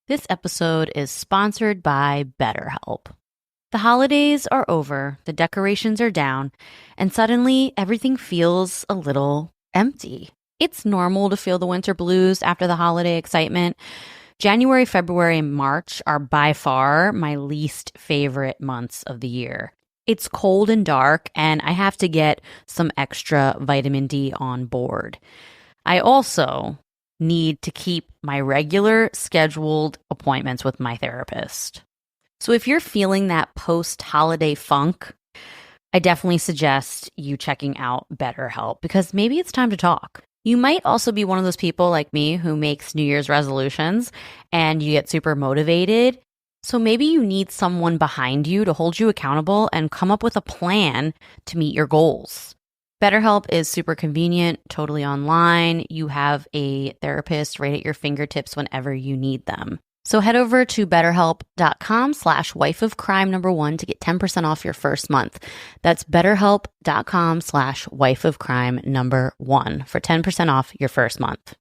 This episode is sponsored by BetterHelp. The holidays are over, the decorations are down, and suddenly everything feels a little empty. It's normal to feel the winter blues after the holiday excitement. January, February, and March are by far my least favorite months of the year. It's cold and dark, and I have to get some extra vitamin D on board. I also need to keep my regular scheduled appointments with my therapist. So if you're feeling that post-holiday funk, I definitely suggest you checking out BetterHelp because maybe it's time to talk. You might also be one of those people like me who makes New Year's resolutions and you get super motivated. So maybe you need someone behind you to hold you accountable and come up with a plan to meet your goals. BetterHelp is super convenient, totally online. You have a therapist right at your fingertips whenever you need them. So head over to betterhelp.com/wifeofcrime1 to get 10% off your first month. That's betterhelp.com/wifeofcrime1 for 10% off your first month.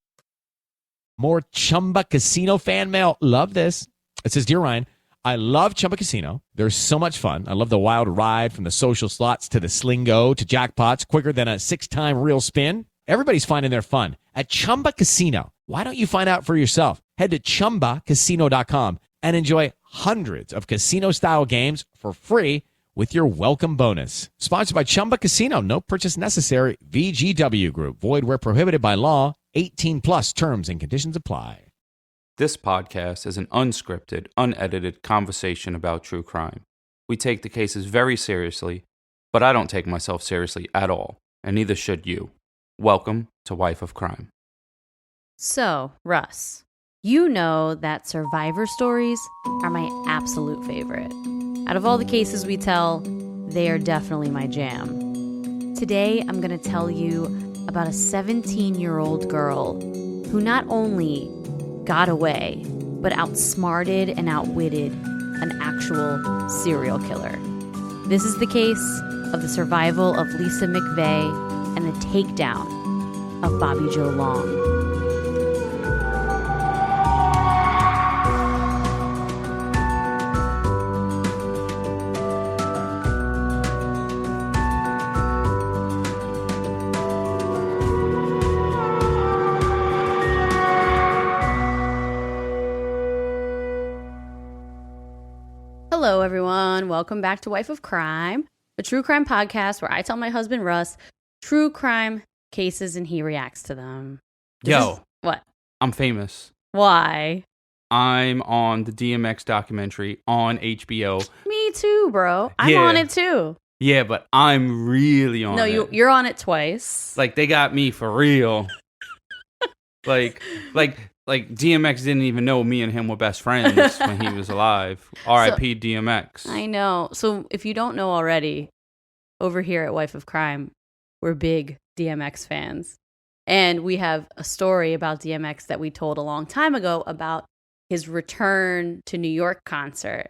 More Chumba Casino fan mail. Love this. It says, Dear Ryan, I love Chumba Casino. They're so much fun. I love the wild ride from the social slots to the slingo to jackpots quicker than a 6-time real spin. Everybody's finding their fun at Chumba Casino. Why don't you find out for yourself? Head to ChumbaCasino.com and enjoy hundreds of casino-style games for free with your welcome bonus. Sponsored by Chumba Casino. No purchase necessary. VGW Group. Void where prohibited by law. 18+ terms and conditions apply. This podcast is an unscripted, unedited conversation about true crime. We take the cases very seriously, but I don't take myself seriously at all, and neither should you. Welcome to Wife of Crime. So, Russ, you know that survivor stories are my absolute favorite. Out of all the cases we tell, they are definitely my jam. Today, I'm going to tell you about a 17-year-old girl who not only got away, but outsmarted and outwitted an actual serial killer. This is the case of the survival of Lisa McVey and the takedown of Bobby Joe Long. Hello, everyone. Welcome back to Wife of Crime, a true crime podcast where I tell my husband, Russ, true crime cases and he reacts to them. What? I'm famous. Why? I'm on the DMX documentary on HBO. Me too, bro. I'm on it too. Yeah, but I'm really on it. No, you're on it twice. Like, they got me for real. like DMX didn't even know me and him were best friends when he was alive. R.I.P. DMX. I know. So if you don't know already, over here at Wife of Crime, we're big DMX fans. And we have a story about DMX that we told a long time ago about his return to New York concert.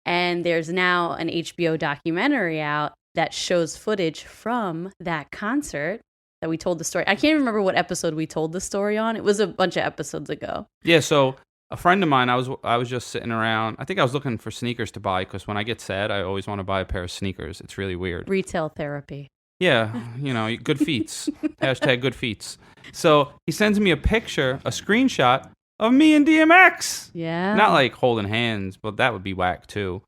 And there's now an HBO documentary out that shows footage from that concert that we told the story. I can't even remember what episode we told the story on. It was a bunch of episodes ago. Yeah, so a friend of mine, I was just sitting around. I think I was looking for sneakers to buy because when I get sad, I always want to buy a pair of sneakers. It's really weird. Retail therapy. Yeah, good feets. Hashtag good feets. So he sends me a picture, a screenshot of me and DMX. Yeah. Not like holding hands, but that would be whack too.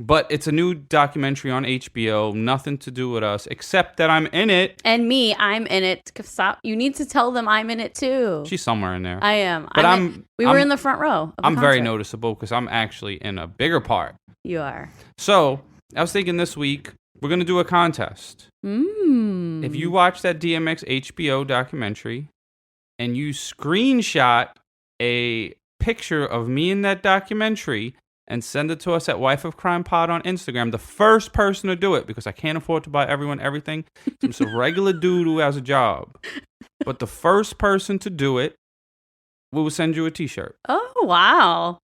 But it's a new documentary on HBO, nothing to do with us, except that I'm in it. And me, I'm in it. Stop. You need to tell them I'm in it too. She's somewhere in there. I am. But we were in the front row. I'm very noticeable because I'm actually in a bigger part. You are. So I was thinking this week, we're going to do a contest. If you watch that DMX HBO documentary and you screenshot a picture of me in that documentary and send it to us at Wife of Crime Pod on Instagram, the first person to do it, because I can't afford to buy everyone everything. I'm just a regular dude who has a job. But the first person to do it, we will send you a t-shirt. Oh, wow.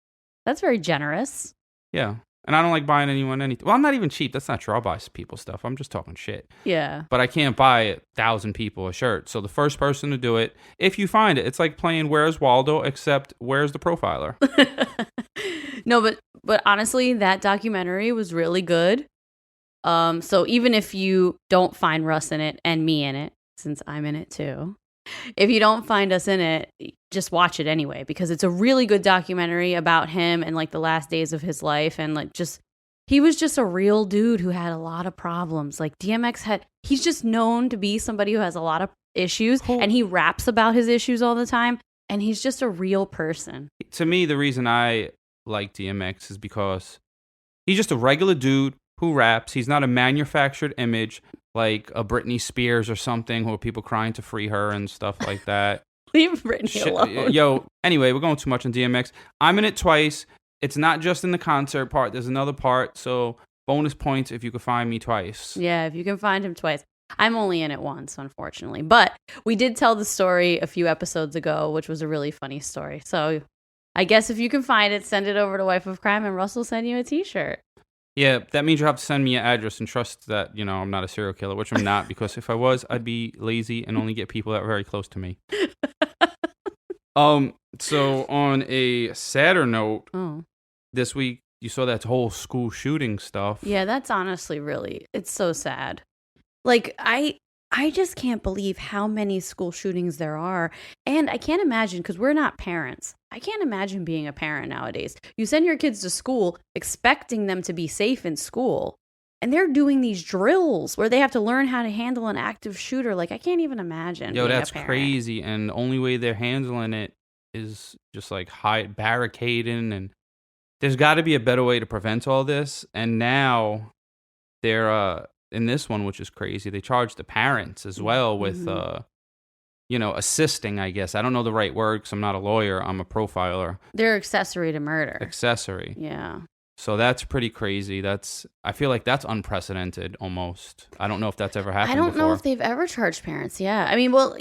That's very generous. Yeah. And I don't like buying anyone anything. Well, I'm not even cheap. That's not true. I'll buy people stuff. I'm just talking shit. Yeah. But I can't buy 1,000 people a shirt. So the first person to do it, if you find it, it's like playing Where's Waldo, except where's the profiler? No, but honestly, that documentary was really good. So even if you don't find Russ in it and me in it, since I'm in it too, if you don't find us in it, just watch it anyway, because it's a really good documentary about him and like the last days of his life. And like he was just a real dude who had a lot of problems. Like he's just known to be somebody who has a lot of issues, and he raps about his issues all the time. And he's just a real person. To me, the reason I like DMX is because he's just a regular dude who raps. He's not a manufactured image like a Britney Spears or something, who are people crying to free her and stuff like that. Leave Britney alone. Yo, anyway, we're going too much on DMX. I'm in it twice. It's not just in the concert part. There's another part. So bonus points if you can find me twice. Yeah, if you can find him twice. I'm only in it once, unfortunately. But we did tell the story a few episodes ago, which was a really funny story. So I guess if you can find it, send it over to Wife of Crime and Russ will send you a t-shirt. Yeah, that means you have to send me your address and trust that, I'm not a serial killer, which I'm not, because if I was, I'd be lazy and only get people that are very close to me. So on a sadder note, this week you saw that whole school shooting stuff. Yeah, that's honestly it's so sad. Like, I just can't believe how many school shootings there are. And I can't imagine, because we're not parents, I can't imagine being a parent nowadays. You send your kids to school expecting them to be safe in school, and they're doing these drills where they have to learn how to handle an active shooter. Like, I can't even imagine. Yo, that's crazy. And the only way they're handling it is just like barricading. And there's got to be a better way to prevent all this. And now they're in this one, which is crazy, they charge the parents as well with assisting, I guess. I don't know the right word because I'm not a lawyer. I'm a profiler. They're accessory to murder. Accessory. Yeah. So that's pretty crazy. I feel like that's unprecedented almost. I don't know if that's ever happened before. I don't know if they've ever charged parents. Yeah. I mean, well,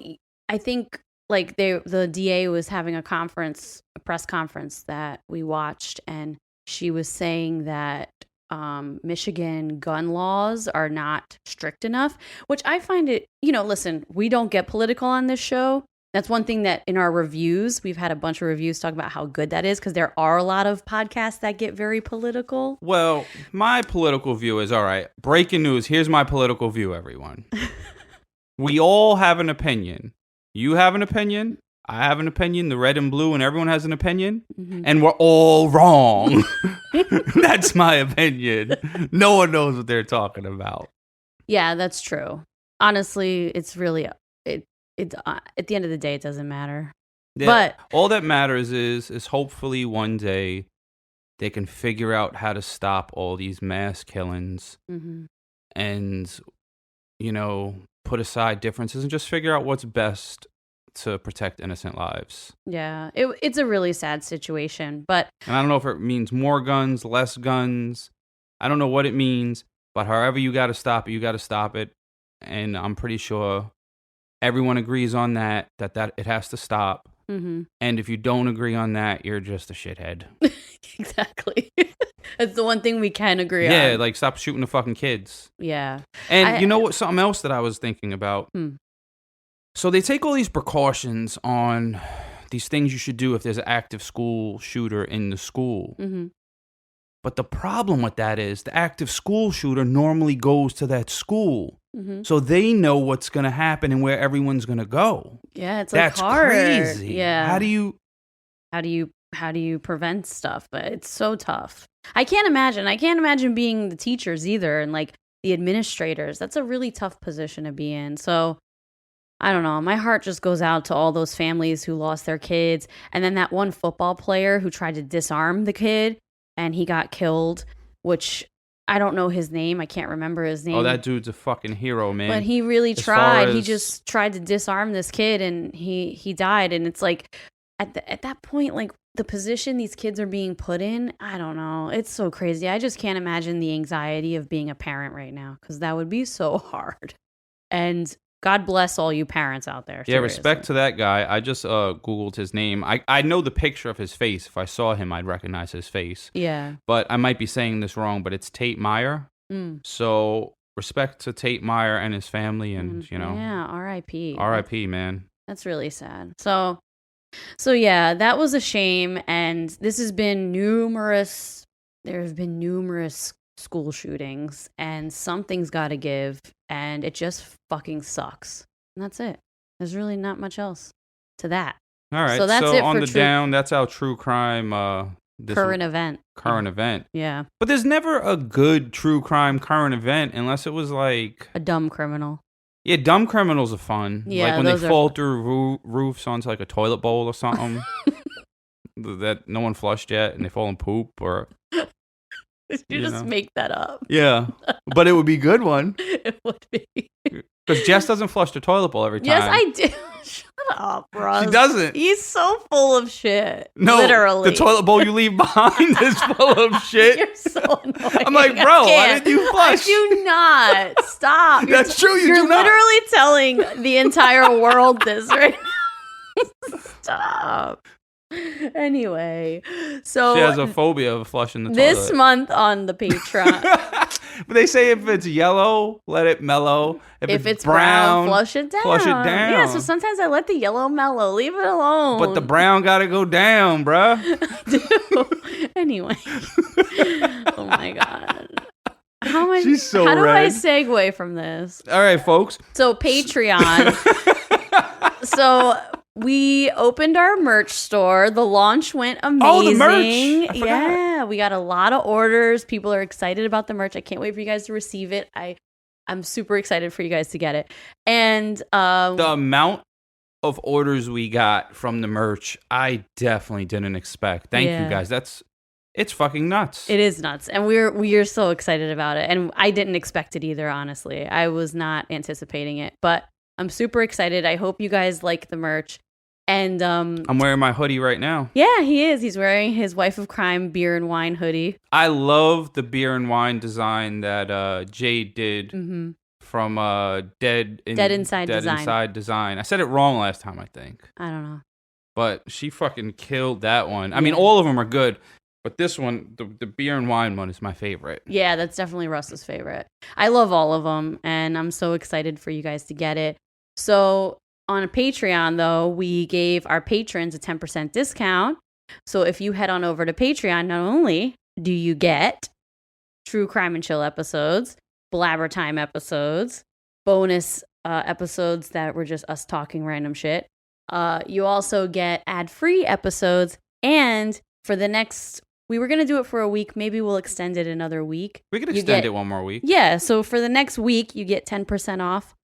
I think like the DA was having a press conference that we watched, and she was saying that Michigan gun laws are not strict enough, which I find it, listen, we don't get political on this show. That's one thing that in our reviews, we've had a bunch of reviews talk about how good that is, because there are a lot of podcasts that get very political. Well, my political view is, all right, breaking news. Here's my political view, everyone. We all have an opinion. You have an opinion. I have an opinion, the red and blue, and everyone has an opinion, and we're all wrong. That's my opinion. No one knows what they're talking about. Yeah, that's true. Honestly, it's really, at the end of the day, it doesn't matter. Yeah, but all that matters is hopefully one day they can figure out how to stop all these mass killings and, put aside differences and just figure out what's best to protect innocent lives. Yeah, it's a really sad situation, but... And I don't know if it means more guns, less guns. I don't know what it means, but however you got to stop it, you got to stop it. And I'm pretty sure everyone agrees on that it has to stop. And if you don't agree on that, you're just a shithead. Exactly. That's the one thing we can agree on. Yeah, like stop shooting the fucking kids. Yeah. And you know what? Something else that I was thinking about. So they take all these precautions on these things you should do if there's an active school shooter in the school. But the problem with that is the active school shooter normally goes to that school. So they know what's going to happen and where everyone's going to go. Yeah, it's That's hard. crazy. Yeah. How do you prevent stuff? But it's so tough. I can't imagine being the teachers either, and like the administrators. That's a really tough position to be in. So I don't know. My heart just goes out to all those families who lost their kids. And then that one football player who tried to disarm the kid and he got killed, which I don't know his name. I can't remember his name. Oh, that dude's a fucking hero, man. But he really tried. He just tried to disarm this kid and he died. And it's like at that point, like the position these kids are being put in, I don't know. It's so crazy. I just can't imagine the anxiety of being a parent right now, because that would be so hard. And God bless all you parents out there. Yeah, seriously. respect to that guy. I just Googled his name. I know the picture of his face. If I saw him, I'd recognize his face. Yeah. But I might be saying this wrong, but it's Tate Meyer. So respect to Tate Meyer and his family, and Yeah, R.I.P. R.I.P. man. That's really sad. So yeah, that was a shame, and this has been numerous. There have been numerous school shootings, and something's got to give, and it just fucking sucks. And that's it. There's really not much else to that. All right. So that's it on for the down, that's our true crime. Current event. Current event. Yeah. But there's never a good true crime current event unless it was like a dumb criminal. Yeah, dumb criminals are fun. Yeah, like when they those fall through roofs onto like a toilet bowl or something that no one flushed yet, and they fall in poop or. You just make that up. Yeah, but it would be a good one. It would be. Because Jess doesn't flush the toilet bowl every time. Yes, I do. Shut up, Russ. She doesn't. He's so full of shit. No, literally. the toilet bowl you leave behind is full of shit. You're so annoying. I'm like, bro, why didn't you flush? I do not. Stop. That's true. You're do not. literally telling the entire world this right now. Stop. Anyway, so she has a phobia of flushing the toilet. This month on the Patreon. But they say if it's yellow, let it mellow. If it's brown, flush it down. Flush it down. Yeah, so sometimes I let the yellow mellow. Leave it alone. But the brown gotta go down, bruh. Anyway. Oh my God. She's so How do red. I segue from this? All right, folks. So Patreon. So we opened our merch store. The launch went amazing. Oh, the merch. I forgot. Yeah, we got a lot of orders. People are excited about the merch. I can't wait for you guys to receive it. I'm super excited for you guys to get it. And the amount of orders we got from the merch, I definitely didn't expect. Thank you guys. It's fucking nuts. It is nuts. And we're so excited about it. And I didn't expect it either, honestly. I was not anticipating it. But I'm super excited. I hope you guys like the merch. And I'm wearing my hoodie right now. Yeah, he is. He's wearing his Wife of Crime beer and wine hoodie. I love the beer and wine design that Jade did from Dead Inside Design. I said it wrong last time, I think. I don't know. But she fucking killed that one. I mean, all of them are good. But this one, the beer and wine one, is my favorite. Yeah, that's definitely Russ's favorite. I love all of them, and I'm so excited for you guys to get it. So on a Patreon, though, we gave our patrons a 10% discount. So if you head on over to Patreon, not only do you get True Crime and Chill episodes, Blabber Time episodes, bonus episodes that were just us talking random shit, you also get ad-free episodes, and for the next... We were going to do it for a week. Maybe we'll extend it another week. We could extend it one more week. Yeah, so for the next week, you get 10% off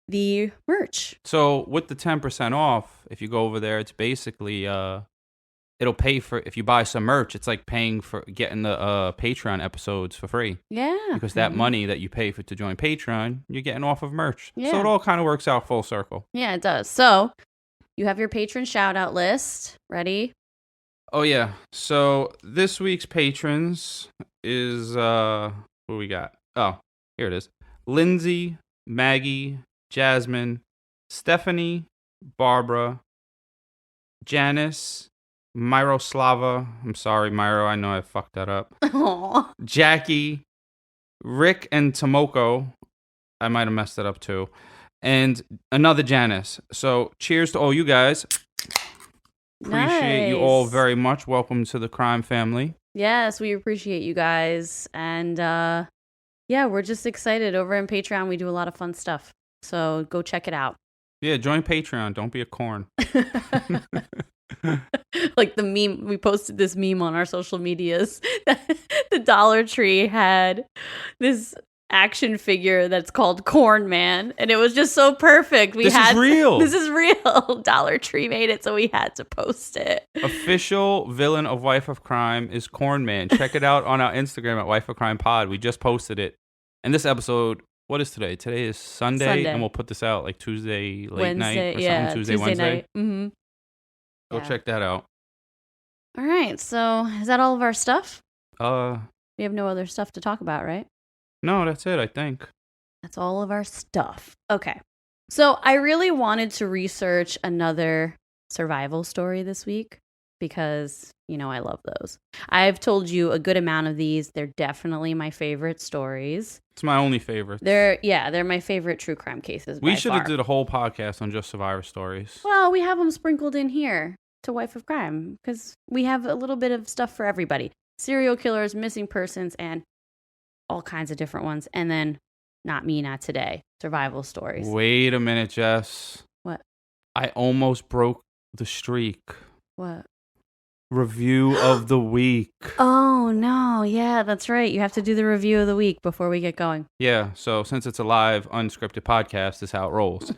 the merch. So with the 10% off, if you go over there, it's basically, it'll pay for, if you buy some merch, it's like paying for getting the Patreon episodes for free. Yeah. Because that money that you pay to join Patreon, you're getting off of merch. Yeah. So it all kind of works out full circle. Yeah, it does. So you have your patron shout out list. Ready? Oh, yeah. So this week's patrons is, what we got? Oh, here it is. Lindsay, Maggie, Jasmine, Stephanie, Barbara, Janice, Myroslava. I'm sorry, Myro. I know I fucked that up. Aww. Jackie, Rick, and Tomoko. I might have messed it up too. And another Janice. So cheers to all you guys. Appreciate you all very much. Welcome to the crime family. Yes, we appreciate you guys. And yeah, we're just excited. Over in Patreon, we do a lot of fun stuff. So go check it out. Yeah, join Patreon. Don't be a corn. Like the meme, we posted this meme on our social medias. The Dollar Tree had this action figure that's called Corn Man, and it was just so perfect. This is real. This is real. Dollar Tree made it, so we had to post it. Official villain of Wife of Crime is Corn Man. Check it out on our Instagram at wifeofcrimepod. We just posted it. And this episode, what is today? Today is Sunday. And we'll put this out like Tuesday late night or something. Tuesday, Wednesday. Night. Mm-hmm. Go check that out. All right. So is that all of our stuff? We have no other stuff to talk about, right? No, that's it, I think. That's all of our stuff. Okay. So I really wanted to research another survival story this week because, I love those. I've told you a good amount of these. They're definitely my favorite stories. It's my only favorite. They're my favorite true crime cases. We should have did a whole podcast on just survivor stories. Well, we have them sprinkled in here to Wife of Crime because we have a little bit of stuff for everybody. Serial killers, missing persons, and all kinds of different ones. And then Not Me, Not Today. Survival stories. Wait a minute, Jess. What? I almost broke the streak. What? Review of the week. Oh, no. Yeah, that's right. You have to do the review of the week before we get going. Yeah, so since it's a live, unscripted podcast, this is how it rolls.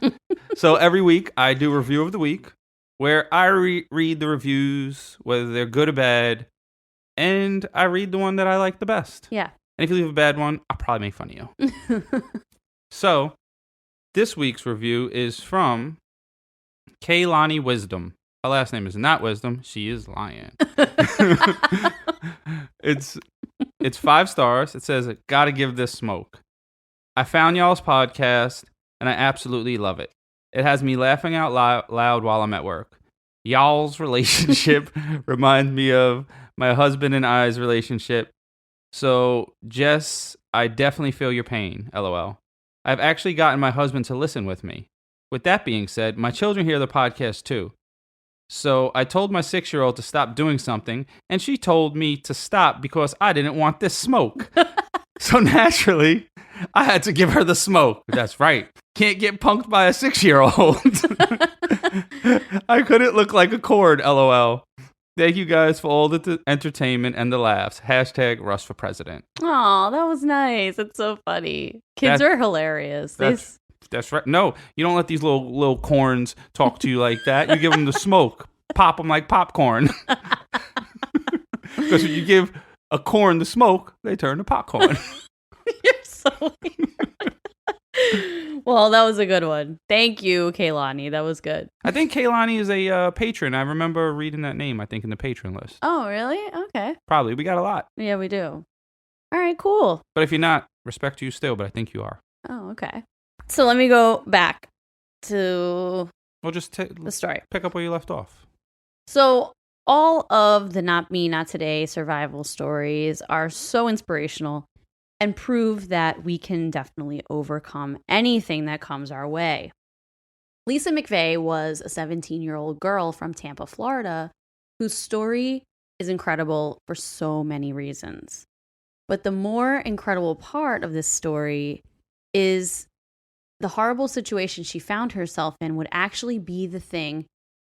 So every week, I do a review of the week where I read the reviews, whether they're good or bad, and I read the one that I like the best. Yeah. And if you leave a bad one, I'll probably make fun of you. So, this week's review is from Kaylani Wisdom. Her last name is not Wisdom. She is lying. It's 5 stars. It says, gotta give this smoke. I found y'all's podcast, and I absolutely love it. It has me laughing out loud while I'm at work. Y'all's relationship reminds me of my husband and I's relationship. So, Jess, I definitely feel your pain, LOL. I've actually gotten my husband to listen with me. With that being said, my children hear the podcast too. So I told my 6-year-old to stop doing something, and she told me to stop because I didn't want this smoke. So naturally, I had to give her the smoke. That's right. Can't get punked by a 6-year-old. I couldn't look like a cord, LOL. Thank you guys for all the entertainment and the laughs. # Russ for president. Oh, that was nice. It's so funny. Kids are hilarious. That's right. No, you don't let these little corns talk to you like that. You give them the smoke. Pop them like popcorn. Because when you give a corn the smoke, they turn to popcorn. You're so weird. Well, that was a good one. Thank you, Kaylani. That was good. I think Kaylani is a patron. I remember reading that name, I think, in the patron list. Oh, really? Okay. Probably. We got a lot. Yeah, we do. All right, cool. But if you're not, respect to you still, but I think you are. Oh, okay. So let me go back to the story. Pick up where you left off. So all of the Not Me, Not Today survival stories are so inspirational and prove that we can definitely overcome anything that comes our way. Lisa McVey was a 17-year-old girl from Tampa, Florida, whose story is incredible for so many reasons. But the more incredible part of this story is the horrible situation she found herself in would actually be the thing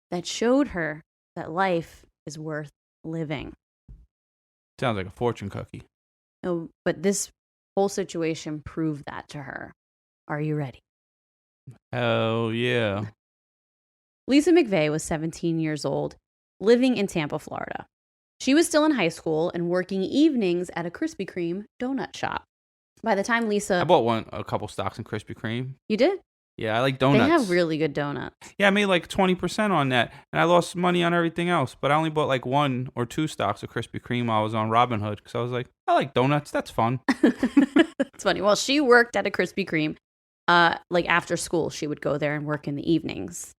that showed her that life is worth living. Sounds like a fortune cookie. No, but this whole situation proved that to her. Are you ready? Hell yeah. Lisa McVey was 17 years old, living in Tampa, Florida. She was still in high school and working evenings at a Krispy Kreme donut shop. By the time I bought a couple stocks in Krispy Kreme. You did? Yeah, I like donuts. They have really good donuts. Yeah, I made like 20% on that, and I lost money on everything else. But I only bought like 1 or 2 stocks of Krispy Kreme while I was on Robinhood because I was like, I like donuts. That's fun. That's funny. Well, she worked at a Krispy Kreme. Like after school, she would go there and work in the evenings.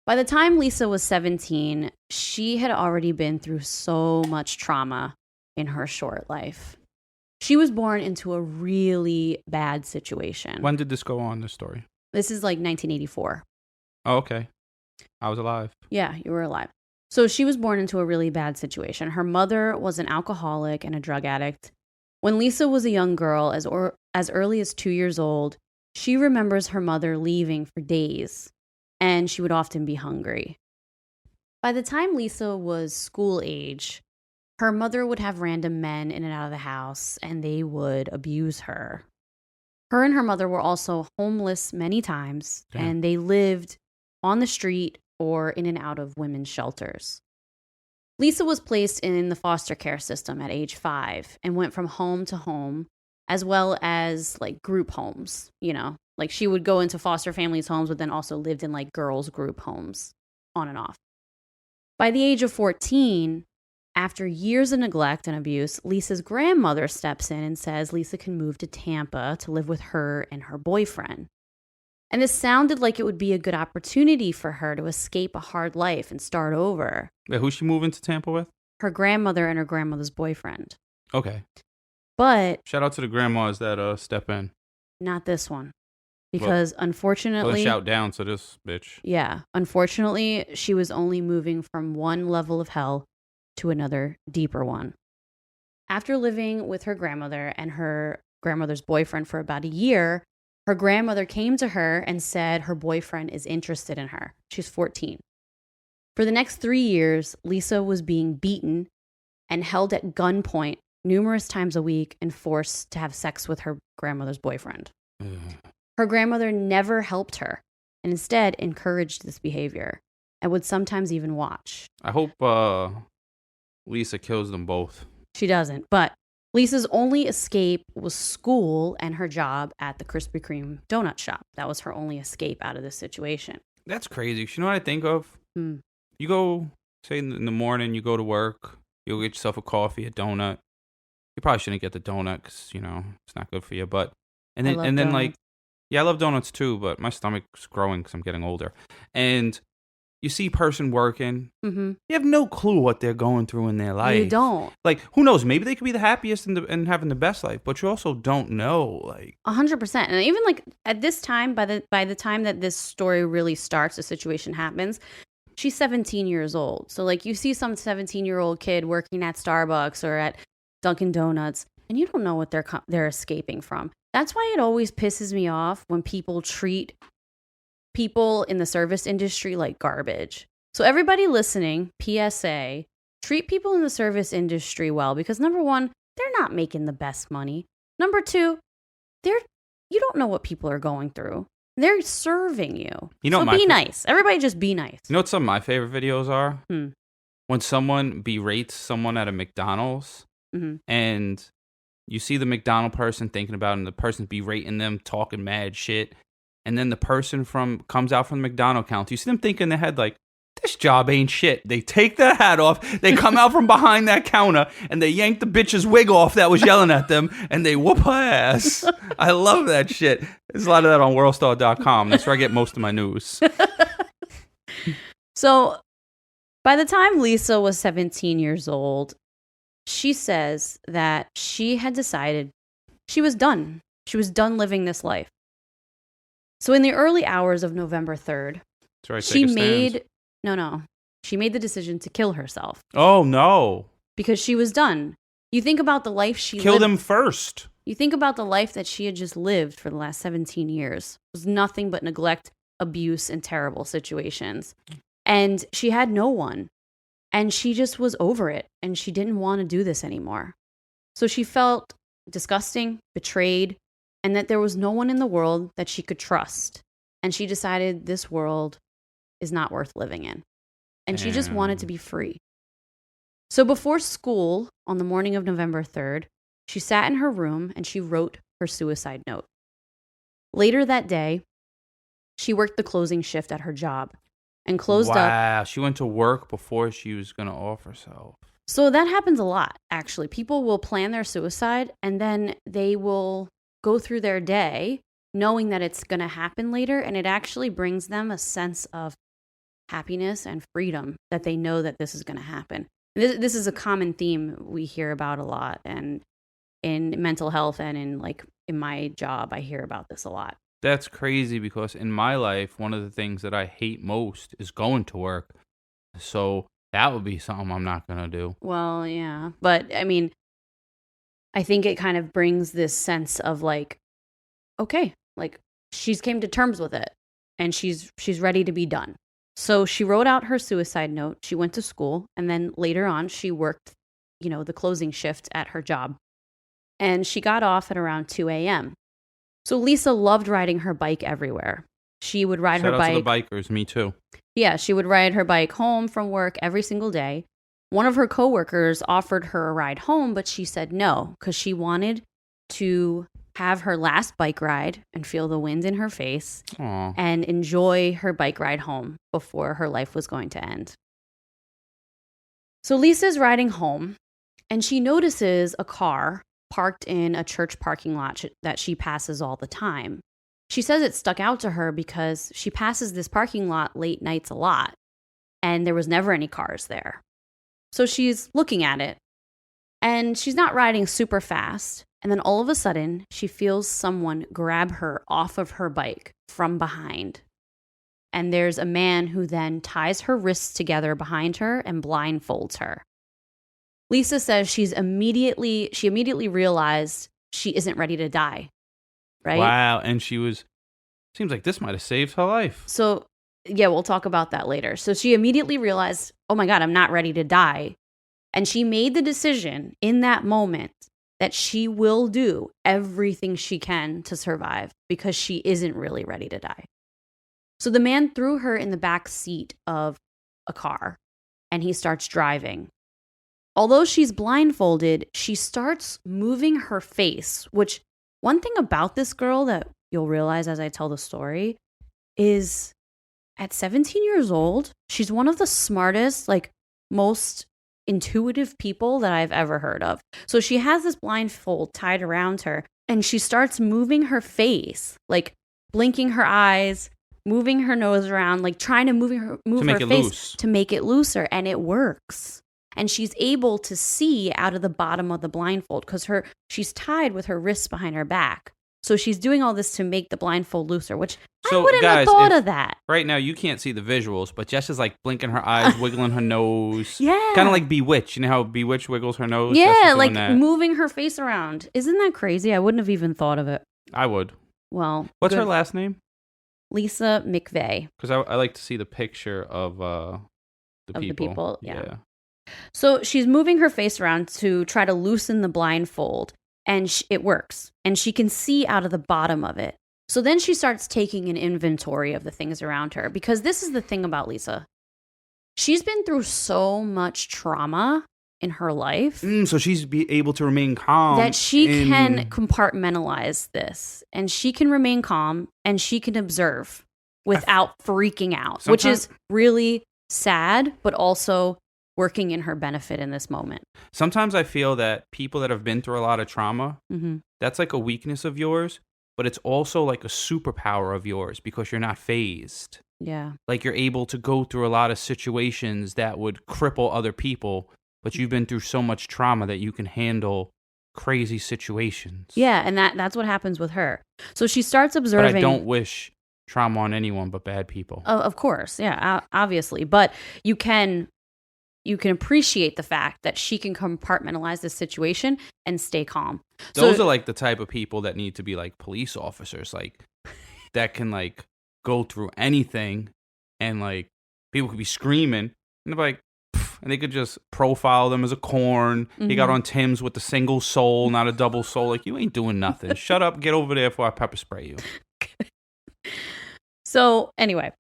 By the time Lisa was 17, she had already been through so much trauma in her short life. She was born into a really bad situation. When did this go on, this story? This is like 1984. Oh, okay. I was alive. Yeah, you were alive. So she was born into a really bad situation. Her mother was an alcoholic and a drug addict. When Lisa was a young girl, as early as 2 years old, she remembers her mother leaving for days, and she would often be hungry. By the time Lisa was school age, her mother would have random men in and out of the house, and they would abuse her. Her and her mother were also homeless many times, and they lived on the street or in and out of women's shelters. Lisa was placed in the foster care system at age 5 and went from home to home, as well as like group homes, like she would go into foster families' homes, but then also lived in like girls' group homes on and off. By the age of 14, after years of neglect and abuse, Lisa's grandmother steps in and says Lisa can move to Tampa to live with her and her boyfriend. And this sounded like it would be a good opportunity for her to escape a hard life and start over. Wait, who's she moving to Tampa with? Her grandmother and her grandmother's boyfriend. Okay. But shout out to the grandmas that step in. Not this one. Because unfortunately... shout down to this bitch. Yeah. Unfortunately, she was only moving from one level of hell to another deeper one. After living with her grandmother and her grandmother's boyfriend for about a year, her grandmother came to her and said her boyfriend is interested in her. She's 14. For the next 3 years, Lisa was being beaten and held at gunpoint numerous times a week and forced to have sex with her grandmother's boyfriend. Her grandmother never helped her and instead encouraged this behavior and would sometimes even watch. I hope Lisa kills them both. She doesn't, but Lisa's only escape was school and her job at the Krispy Kreme donut shop. That was her only escape out of this situation. That's crazy. You know what I think of? You go, say in the morning, you go to work, you'll get yourself a coffee, a donut. You probably shouldn't get the donut because, it's not good for you. But, and then like, yeah, I love donuts too, but my stomach's growing because I'm getting older. And you see a person working, you have no clue what they're going through in their life. You don't. Like, who knows? Maybe they could be the happiest and having the best life, but you also don't know. Like 100%. And even like at this time, by the time that this story really starts, the situation happens, she's 17 years old. So like you see some 17-year-old kid working at Starbucks or at Dunkin' Donuts, and you don't know what they're escaping from. That's why it always pisses me off when people treat people in the service industry like garbage. So everybody listening, PSA, treat people in the service industry well because number one, they're not making the best money. Number two, you don't know what people are going through. They're serving you. So be nice. Everybody just be nice. You know what some of my favorite videos are? When someone berates someone at a McDonald's and you see the McDonald person thinking about it and the person's berating them, talking mad shit. And then the person comes out from the McDonald counter. You see them think in their head like, this job ain't shit. They take their hat off. They come out from behind that counter and they yank the bitch's wig off that was yelling at them and they whoop her ass. I love that shit. There's a lot of that on worldstar.com. That's where I get most of my news. So by the time Lisa was 17 years old, she says that she had decided she was done. She was done living this life. So in the early hours of November 3rd, she made the decision to kill herself. Oh, no. Because she was done. You think about the life she lived. Kill them first. You think about the life that she had just lived for the last 17 years. It was nothing but neglect, abuse, and terrible situations. And she had no one. And she just was over it. And she didn't want to do this anymore. So she felt disgusting, betrayed, and that there was no one in the world that she could trust. And she decided this world is not worth living in. And she just wanted to be free. So before school, on the morning of November 3rd, she sat in her room and she wrote her suicide note. Later that day, she worked the closing shift at her job and closed up. Wow, she went to work before she was going to off herself. So that happens a lot, actually. People will plan their suicide and then they will go through their day knowing that it's going to happen later, and it actually brings them a sense of happiness and freedom that they know that this is going to happen. This is a common theme we hear about a lot, and in mental health and in my job, I hear about this a lot. That's crazy because in my life, one of the things that I hate most is going to work. So that would be something I'm not going to do. Well, yeah. But I mean, I think it kind of brings this sense of like, okay, like she's came to terms with it and she's ready to be done. So she wrote out her suicide note. She went to school and then later on she worked, the closing shift at her job. And she got off at around 2 a.m. So Lisa loved riding her bike everywhere. She would ride her bike. Shout out to the bikers, me too. Yeah, she would ride her bike home from work every single day. One of her coworkers offered her a ride home, but she said no because she wanted to have her last bike ride and feel the wind in her face and enjoy her bike ride home before her life was going to end. So Lisa's riding home and she notices a car parked in a church parking lot that she passes all the time. she says it stuck out to her because she passes this parking lot late nights a lot, and there was never any cars there. So she's looking at it, and she's not riding super fast. And then all of a sudden, she feels someone grab her off of her bike from behind. And there's a man who then ties her wrists together behind her and blindfolds her. Lisa says she immediately realized she isn't ready to die. Right? Wow. And seems like this might have saved her life. So, yeah, we'll talk about that later. So she immediately realized, oh my God, I'm not ready to die. And she made the decision in that moment that she will do everything she can to survive because she isn't really ready to die. So the man threw her in the back seat of a car, and he starts driving. Although she's blindfolded, she starts moving her face, which one thing about this girl that you'll realize as I tell the story is at 17 years old, she's one of the smartest, most intuitive people that I've ever heard of. So she has this blindfold tied around her, and she starts moving her face, blinking her eyes, moving her nose around, trying to move her face loose. To make it looser, and it works. And she's able to see out of the bottom of the blindfold because she's tied with her wrists behind her back. So she's doing all this to make the blindfold looser, which I wouldn't have thought of that. Right now, you can't see the visuals, but Jess is blinking her eyes, wiggling her nose. Yeah. Kind of like Bewitched. You know how Bewitched wiggles her nose? Yeah, moving her face around. Isn't that crazy? I wouldn't have even thought of it. I would. Well, what's her last name? Lisa McVey. Because I like to see the picture of the people. Yeah. So she's moving her face around to try to loosen the blindfold, and it works. And she can see out of the bottom of it. So then she starts taking an inventory of the things around her, because this is the thing about Lisa. She's been through so much trauma in her life. So she's able to remain calm. That she can compartmentalize this, and she can remain calm, and she can observe without freaking out, which is really sad, but also working in her benefit in this moment. Sometimes I feel that people that have been through a lot of trauma, that's like a weakness of yours, but it's also like a superpower of yours because you're not phased. Yeah. You're able to go through a lot of situations that would cripple other people, but you've been through so much trauma that you can handle crazy situations. Yeah, and that's what happens with her. So she starts observing. But I don't wish trauma on anyone but bad people. Of course, yeah, obviously. But you can appreciate the fact that she can compartmentalize this situation and stay calm. Those are the type of people that need to be police officers, that can go through anything, and people could be screaming and they're like, and they could just profile them as a corn. He got on Tim's with the single soul, not a double soul. You ain't doing nothing. Shut up, get over there before I pepper spray you. So anyway,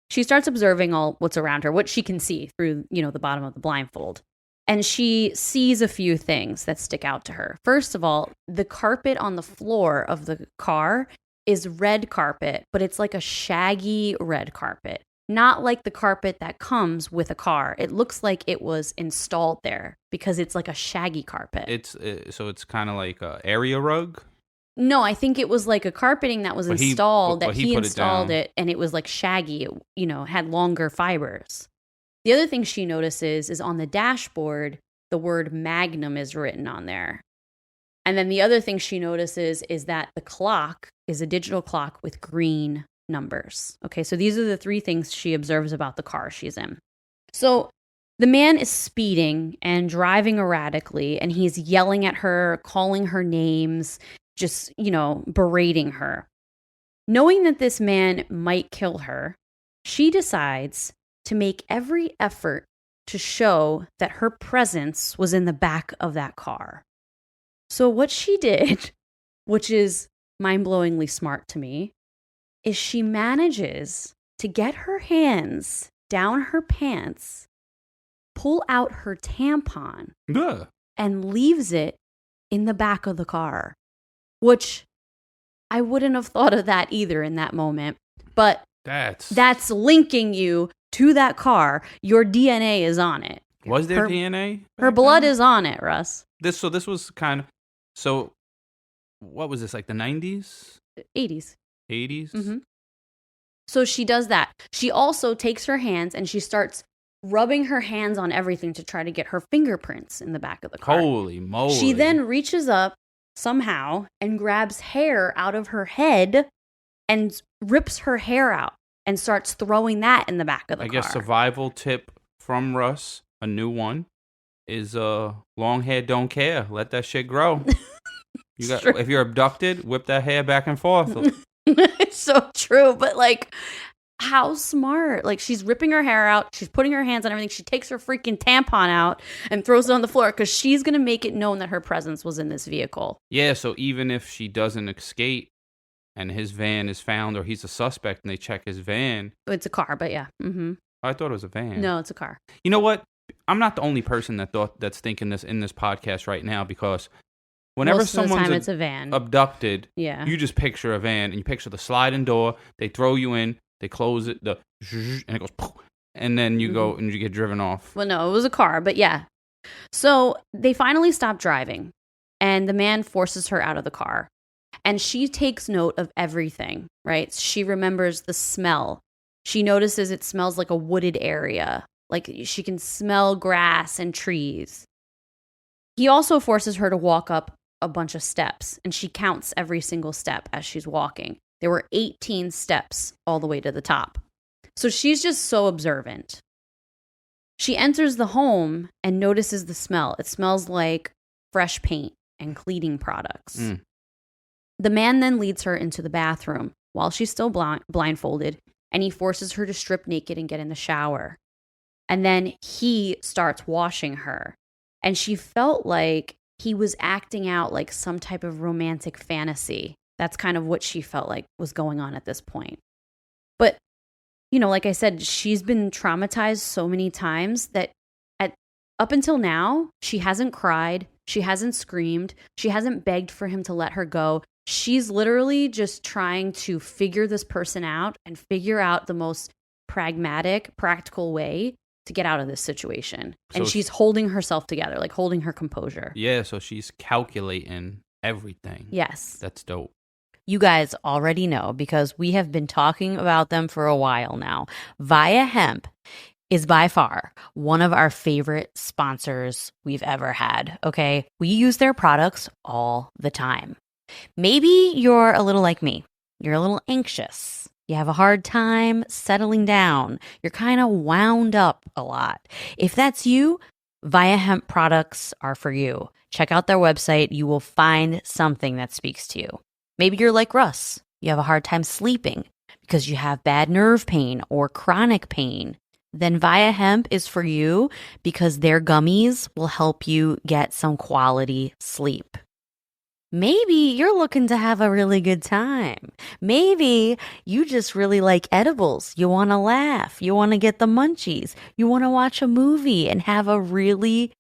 she starts observing all what's around her, what she can see through, the bottom of the blindfold. And she sees a few things that stick out to her. First of all, the carpet on the floor of the car is red carpet, but it's like a shaggy red carpet. Not like the carpet that comes with a car. It looks like it was installed there because it's like a shaggy carpet. So it's kind of like an area rug? No, I think it was like a carpeting that was installed, that he installed it, and it was shaggy. It, had longer fibers. The other thing she notices is on the dashboard, the word Magnum is written on there. And then the other thing she notices is that the clock is a digital clock with green numbers. Okay, so these are the three things she observes about the car she's in. So the man is speeding and driving erratically, and he's yelling at her, calling her names, just, berating her. Knowing that this man might kill her, she decides to make every effort to show that her presence was in the back of that car. So what she did, which is mind-blowingly smart to me, is she manages to get her hands down her pants, pull out her tampon, and leaves it in the back of the car. Which I wouldn't have thought of that either in that moment. But that's linking you to that car. Your DNA is on it. Was there DNA? Her blood is on it, Russ. This was kind of... So, what was this, the 90s? 80s. 80s? Mm-hmm. So she does that. She also takes her hands and she starts rubbing her hands on everything to try to get her fingerprints in the back of the car. Holy moly. She then reaches up somehow and grabs hair out of her head and rips her hair out and starts throwing that in the back of the car. I guess survival tip from Russ, a new one, is long hair don't care. Let that shit grow. If you're abducted, whip that hair back and forth. It's so true, but like, how smart. Like, she's ripping her hair out, she's putting her hands on everything, she takes her freaking tampon out and throws it on the floor because she's gonna make it known that her presence was in this vehicle. Yeah, so even if she doesn't escape and his van is found, or he's a suspect and they check his van. It's a car, but yeah. Mm-hmm. I thought it was a van. No, it's a car. You know what? I'm not the only person that's thinking this in this podcast right now, because whenever someone's it's a van. abducted, yeah, you just picture a van and you picture the sliding door. They throw you in, they close it, and it goes, poof, and then you go and you get driven off. Well, no, it was a car, but yeah. So they finally stop driving, and the man forces her out of the car, and she takes note of everything. Right? She remembers the smell. She notices it smells like a wooded area. Like, she can smell grass and trees. He also forces her to walk up a bunch of steps, and she counts every single step as she's walking. There were 18 steps all the way to the top. So she's just so observant. She enters the home and notices the smell. It smells like fresh paint and cleaning products. The man then leads her into the bathroom while she's still blindfolded, and he forces her to strip naked and get in the shower. And then he starts washing her. And she felt like he was acting out like some type of romantic fantasy. That's kind of what she felt like was going on at this point. But, you know, like I said, she's been traumatized so many times that up until now, she hasn't cried. She hasn't screamed. She hasn't begged for him to let her go. She's literally just trying to figure this person out and figure out the most pragmatic, practical way to get out of this situation. And she's holding herself together, like holding her composure. Yeah, so she's calculating everything. Yes. That's dope. You guys already know because we have been talking about them for a while now. Via Hemp is by far one of our favorite sponsors we've ever had, okay? We use their products all the time. Maybe you're a little like me. You're a little anxious. You have a hard time settling down. You're kind of wound up a lot. If that's you, Via Hemp products are for you. Check out their website. You will find something that speaks to you. Maybe you're like Russ. You have a hard time sleeping because you have bad nerve pain or chronic pain. Then Via Hemp is for you because their gummies will help you get some quality sleep. Maybe you're looking to have a really good time. Maybe you just really like edibles. You want to laugh. You want to get the munchies. You want to watch a movie and have a really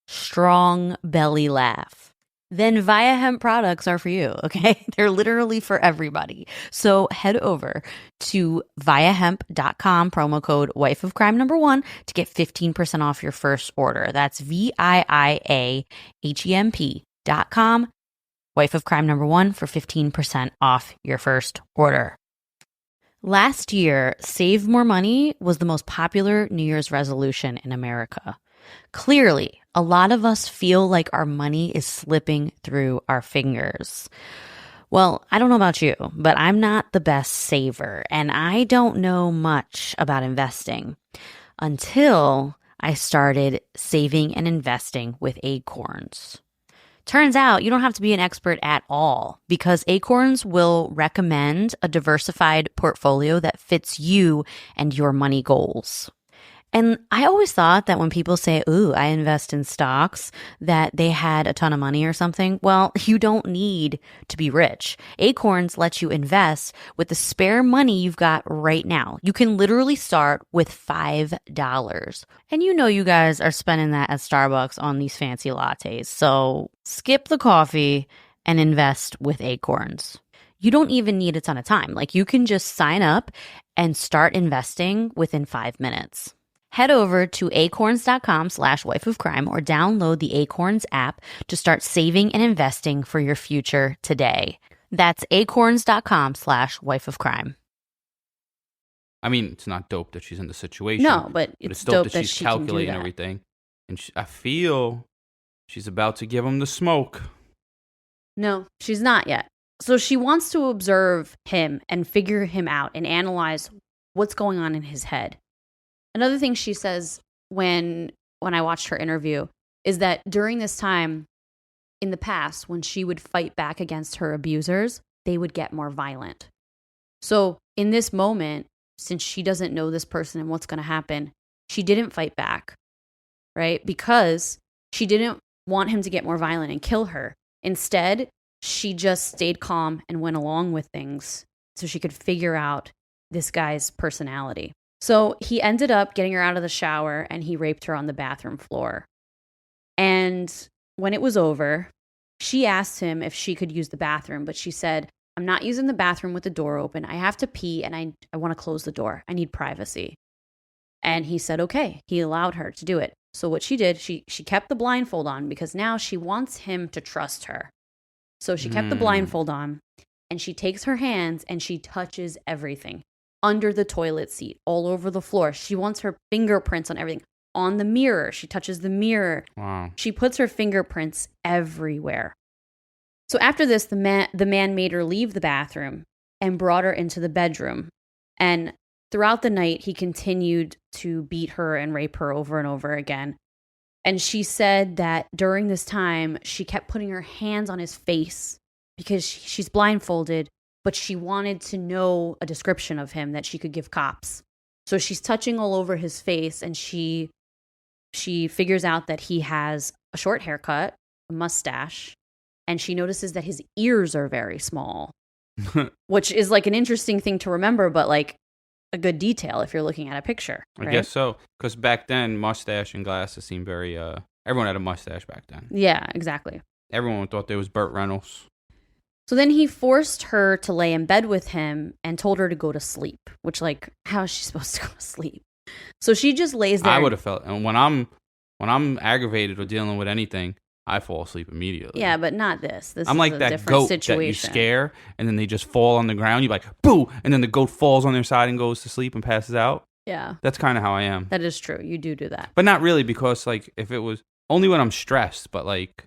strong belly laugh. Then Via Hemp products are for you, okay? They're literally for everybody. So head over to viahemp.com, promo code wifeofcrime1 to get 15% off your first order. That's VIIAHEMP.com. Wife of Crime #1 for 15% off your first order. Last year, Save More Money was the most popular New Year's resolution in America. Clearly, a lot of us feel like our money is slipping through our fingers. Well, I don't know about you, but I'm not the best saver, and I don't know much about investing until I started saving and investing with Acorns. Turns out you don't have to be an expert at all because Acorns will recommend a diversified portfolio that fits you and your money goals. And I always thought that when people say, ooh, I invest in stocks, that they had a ton of money or something. Well, you don't need to be rich. Acorns lets you invest with the spare money you've got right now. You can literally start with $5. And you know you guys are spending that at Starbucks on these fancy lattes. So skip the coffee and invest with Acorns. You don't even need a ton of time. Like, you can just sign up and start investing within 5 minutes. Head over to acorns.com/wifeofcrime or download the Acorns app to start saving and investing for your future today. That's acorns.com/wifeofcrime. I mean, it's not dope that she's in the situation. No, but it's dope that she's she calculating can do that. everything. And I feel she's about to give him the smoke. No, she's not yet. So she wants to observe him and figure him out and analyze what's going on in his head. Another thing she says when I watched her interview is that during this time in the past, when she would fight back against her abusers, they would get more violent. So in this moment, since she doesn't know this person and what's going to happen, she didn't fight back, right? Because she didn't want him to get more violent and kill her. Instead, she just stayed calm and went along with things so she could figure out this guy's personality. So he ended up getting her out of the shower and he raped her on the bathroom floor. And when it was over, she asked him if she could use the bathroom, but she said, I'm not using the bathroom with the door open. I have to pee and I want to close the door. I need privacy. And he said, okay. He allowed her to do it. So what she did, she kept the blindfold on because now she wants him to trust her. So she kept the blindfold on and she takes her hands and she touches everything. Under the toilet seat, all over the floor. She wants her fingerprints on everything. On the mirror, she touches the mirror. Wow. She puts her fingerprints everywhere. So after this, the man made her leave the bathroom and brought her into the bedroom. And throughout the night, he continued to beat her and rape her over and over again. And she said that during this time, she kept putting her hands on his face because she's blindfolded, but she wanted to know a description of him that she could give cops. So she's touching all over his face, and she figures out that he has a short haircut, a mustache, and she notices that his ears are very small, which is like an interesting thing to remember, but like a good detail if you're looking at a picture. Right? I guess so, because back then, mustache and glasses seemed very, everyone had a mustache back then. Yeah, exactly. Everyone thought they was Burt Reynolds. So then he forced her to lay in bed with him and told her to go to sleep, which, like, how is she supposed to go to sleep? So she just lays there. I would have felt, and when I'm aggravated or dealing with anything, I fall asleep immediately. Yeah, but not this. This I'm is like a that different goat situation. that you scare, and then they just fall on the ground. You're like, boo! And then the goat falls on their side and goes to sleep and passes out. Yeah. That's kind of how I am. That is true. You do that. But not really, because, like, if it was only when I'm stressed, but, like...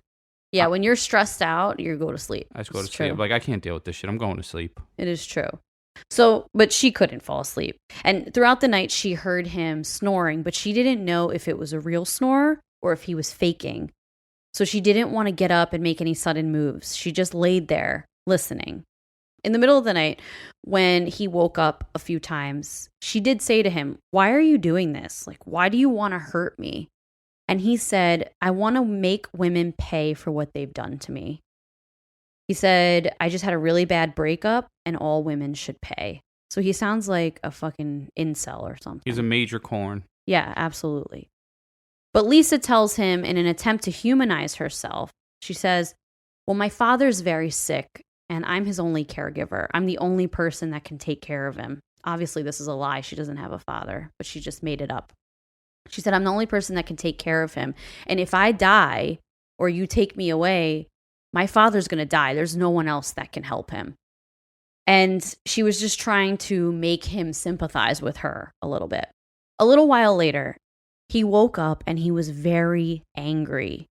Yeah, when you're stressed out, you go to sleep. I just go to sleep. Like, I can't deal with this shit. I'm going to sleep. It is true. So, but she couldn't fall asleep. And throughout the night, she heard him snoring, but she didn't know if it was a real snore or if he was faking. So she didn't want to get up and make any sudden moves. She just laid there listening. In the middle of the night, when he woke up a few times, she did say to him, "Why are you doing this? Like, why do you want to hurt me?" And he said, "I want to make women pay for what they've done to me." He said, "I just had a really bad breakup and all women should pay." So he sounds like a fucking incel or something. He's a major corn. Yeah, absolutely. But Lisa tells him in an attempt to humanize herself, she says, "Well, my father's very sick and I'm his only caregiver. I'm the only person that can take care of him." Obviously, this is a lie. She doesn't have a father, but she just made it up. She said, "I'm the only person that can take care of him. And if I die or you take me away, my father's going to die. There's no one else that can help him." And she was just trying to make him sympathize with her a little bit. A little while later, he woke up and he was very angry.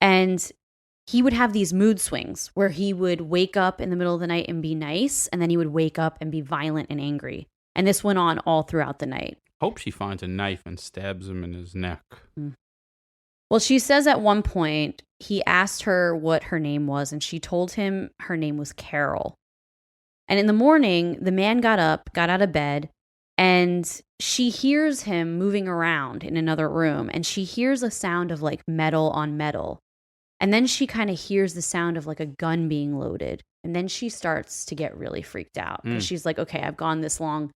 And he would have these mood swings where he would wake up in the middle of the night and be nice, and then he would wake up and be violent and angry. And this went on all throughout the night. Hope she finds a knife and stabs him in his neck. Well, she says at one point, he asked her what her name was, and she told him her name was Carol. And in the morning, the man got up, got out of bed, and she hears him moving around in another room, and she hears a sound of like metal on metal. And then she kind of hears the sound of like a gun being loaded. And then she starts to get really freaked out because she's like, okay, I've gone this long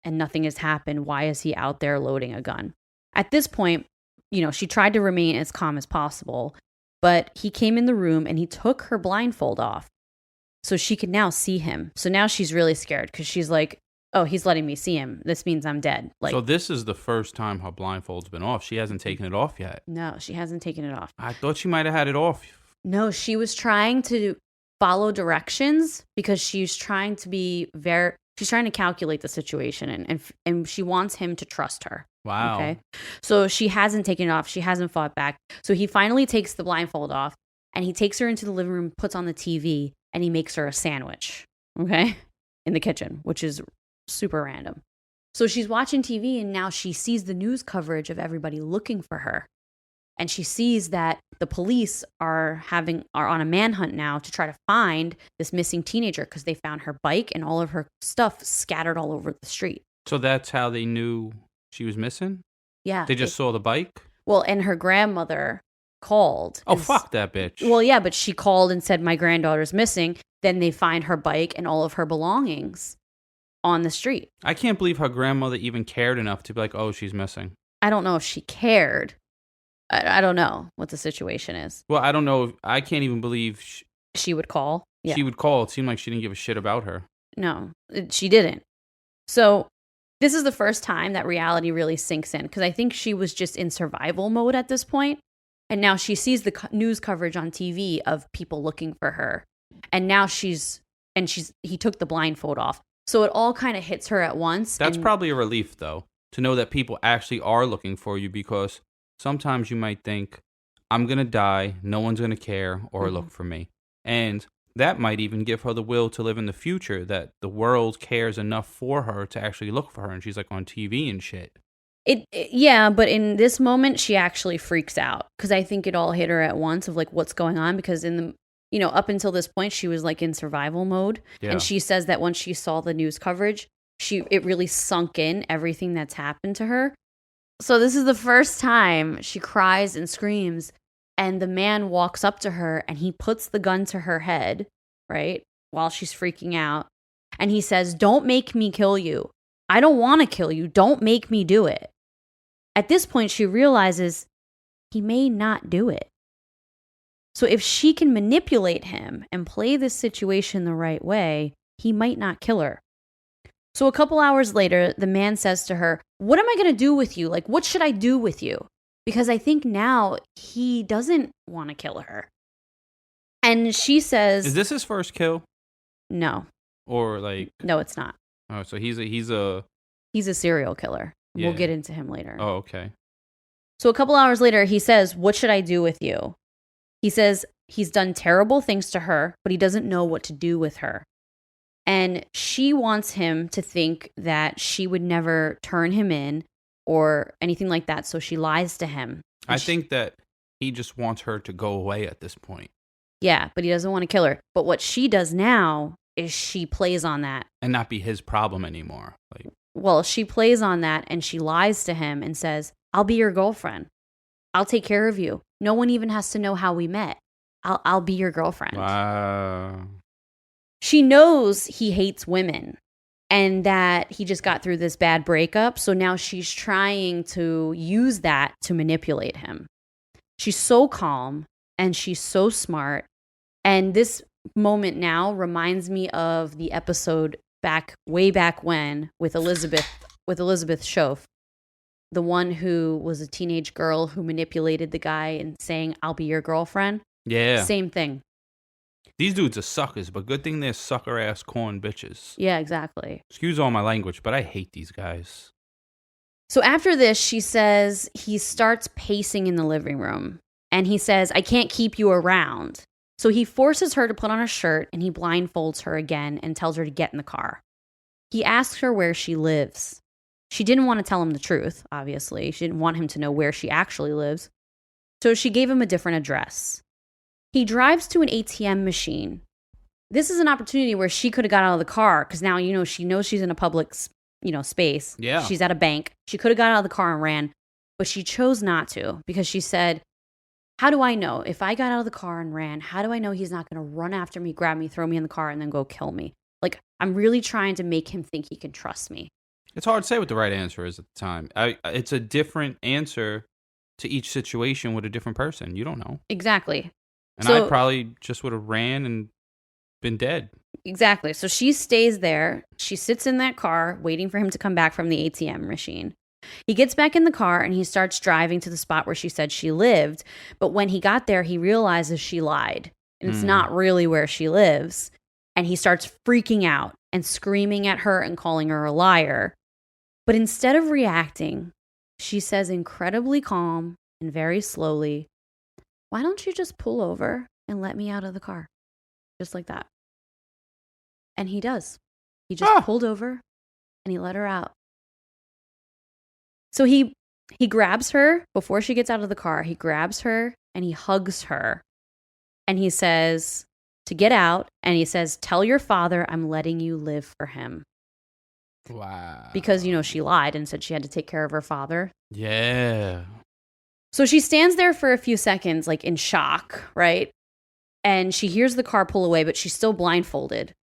and nothing has happened. Why is he out there loading a gun? At this point, you know, she tried to remain as calm as possible, but he came in the room and he took her blindfold off so she could now see him. So now she's really scared because she's like, oh, he's letting me see him. This means I'm dead. Like, so this is the first time her blindfold's been off. She hasn't taken it off yet. No, she hasn't taken it off. I thought she might have had it off. No, she was trying to follow directions because she's trying to she's trying to calculate the situation and she wants him to trust her. Wow. Okay. So she hasn't taken it off. She hasn't fought back. So he finally takes the blindfold off and he takes her into the living room, puts on the TV, and he makes her a sandwich. Okay. In the kitchen, which is super random. So she's watching TV and now she sees the news coverage of everybody looking for her. And she sees that the police are on a manhunt now to try to find this missing teenager because they found her bike and all of her stuff scattered all over the street. So that's how they knew she was missing? Yeah. They just saw the bike? Well, and her grandmother called. Oh, fuck that bitch. Well, yeah, but she called and said, my granddaughter's missing. Then they find her bike and all of her belongings on the street. I can't believe her grandmother even cared enough to be like, oh, she's missing. I don't know if she cared. I don't know what the situation is. Well, I don't know. I can't even believe she would call. Yeah. She would call. It seemed like she didn't give a shit about her. No, she didn't. So this is the first time that reality really sinks in because I think she was just in survival mode at this point. And now she sees the news coverage on TV of people looking for her. And now he took the blindfold off. So it all kind of hits her at once. That's probably a relief, though, to know that people actually are looking for you because sometimes you might think, I'm going to die, no one's going to care or look for me. And that might even give her the will to live in the future, that the world cares enough for her to actually look for her. And she's like on TV and shit. Yeah, but in this moment, she actually freaks out because I think it all hit her at once of like what's going on because up until this point, she was like in survival mode. Yeah. And she says that once she saw the news coverage, it really sunk in everything that's happened to her. So this is the first time she cries and screams and the man walks up to her and he puts the gun to her head, right? While she's freaking out. And he says, don't make me kill you. I don't want to kill you. Don't make me do it. At this point, she realizes he may not do it. So if she can manipulate him and play this situation the right way, he might not kill her. So a couple hours later, the man says to her, what am I going to do with you? Like, what should I do with you? Because I think now he doesn't want to kill her. And she says... Is this his first kill? No. Or like... No, it's not. Oh, so he's a serial killer. Yeah. We'll get into him later. Oh, okay. So a couple hours later, he says, what should I do with you? He says he's done terrible things to her, but he doesn't know what to do with her. And she wants him to think that she would never turn him in or anything like that. So she lies to him. I think that he just wants her to go away at this point. Yeah, but he doesn't want to kill her. But what she does now is she plays on that. And not be his problem anymore. Well, she plays on that and she lies to him and says, I'll be your girlfriend. I'll take care of you. No one even has to know how we met. I'll be your girlfriend. Wow. She knows he hates women and that he just got through this bad breakup. So now she's trying to use that to manipulate him. She's so calm and she's so smart. And this moment now reminds me of the episode way back when with Elizabeth Shoaf, the one who was a teenage girl who manipulated the guy and saying, I'll be your girlfriend. Yeah. Same thing. These dudes are suckers, but good thing they're sucker-ass corn bitches. Yeah, exactly. Excuse all my language, but I hate these guys. So after this, she says he starts pacing in the living room. And he says, I can't keep you around. So he forces her to put on a shirt and he blindfolds her again and tells her to get in the car. He asks her where she lives. She didn't want to tell him the truth, obviously. She didn't want him to know where she actually lives. So she gave him a different address. He drives to an ATM machine. This is an opportunity where she could have got out of the car because now, she knows she's in a public, space. Yeah. She's at a bank. She could have got out of the car and ran, but she chose not to because she said, how do I know? If I got out of the car and ran, how do I know he's not going to run after me, grab me, throw me in the car, and then go kill me? Like, I'm really trying to make him think he can trust me. It's hard to say what the right answer is at the time. It's a different answer to each situation with a different person. You don't know. Exactly. And I probably just would have ran and been dead. Exactly. So she stays there. She sits in that car waiting for him to come back from the ATM machine. He gets back in the car and he starts driving to the spot where she said she lived. But when he got there, he realizes she lied. and it's not really where she lives. And he starts freaking out and screaming at her and calling her a liar. But instead of reacting, she says incredibly calm and very slowly, "Why don't you just pull over and let me out of the car?" Just like that. And he does. He just pulled over and he let her out. So he grabs her before she gets out of the car. He grabs her and he hugs her. And he says to get out. And he says, "Tell your father I'm letting you live for him." Wow. Because, she lied and said she had to take care of her father. Yeah. So she stands there for a few seconds, like in shock, right? And she hears the car pull away, but she's still blindfolded.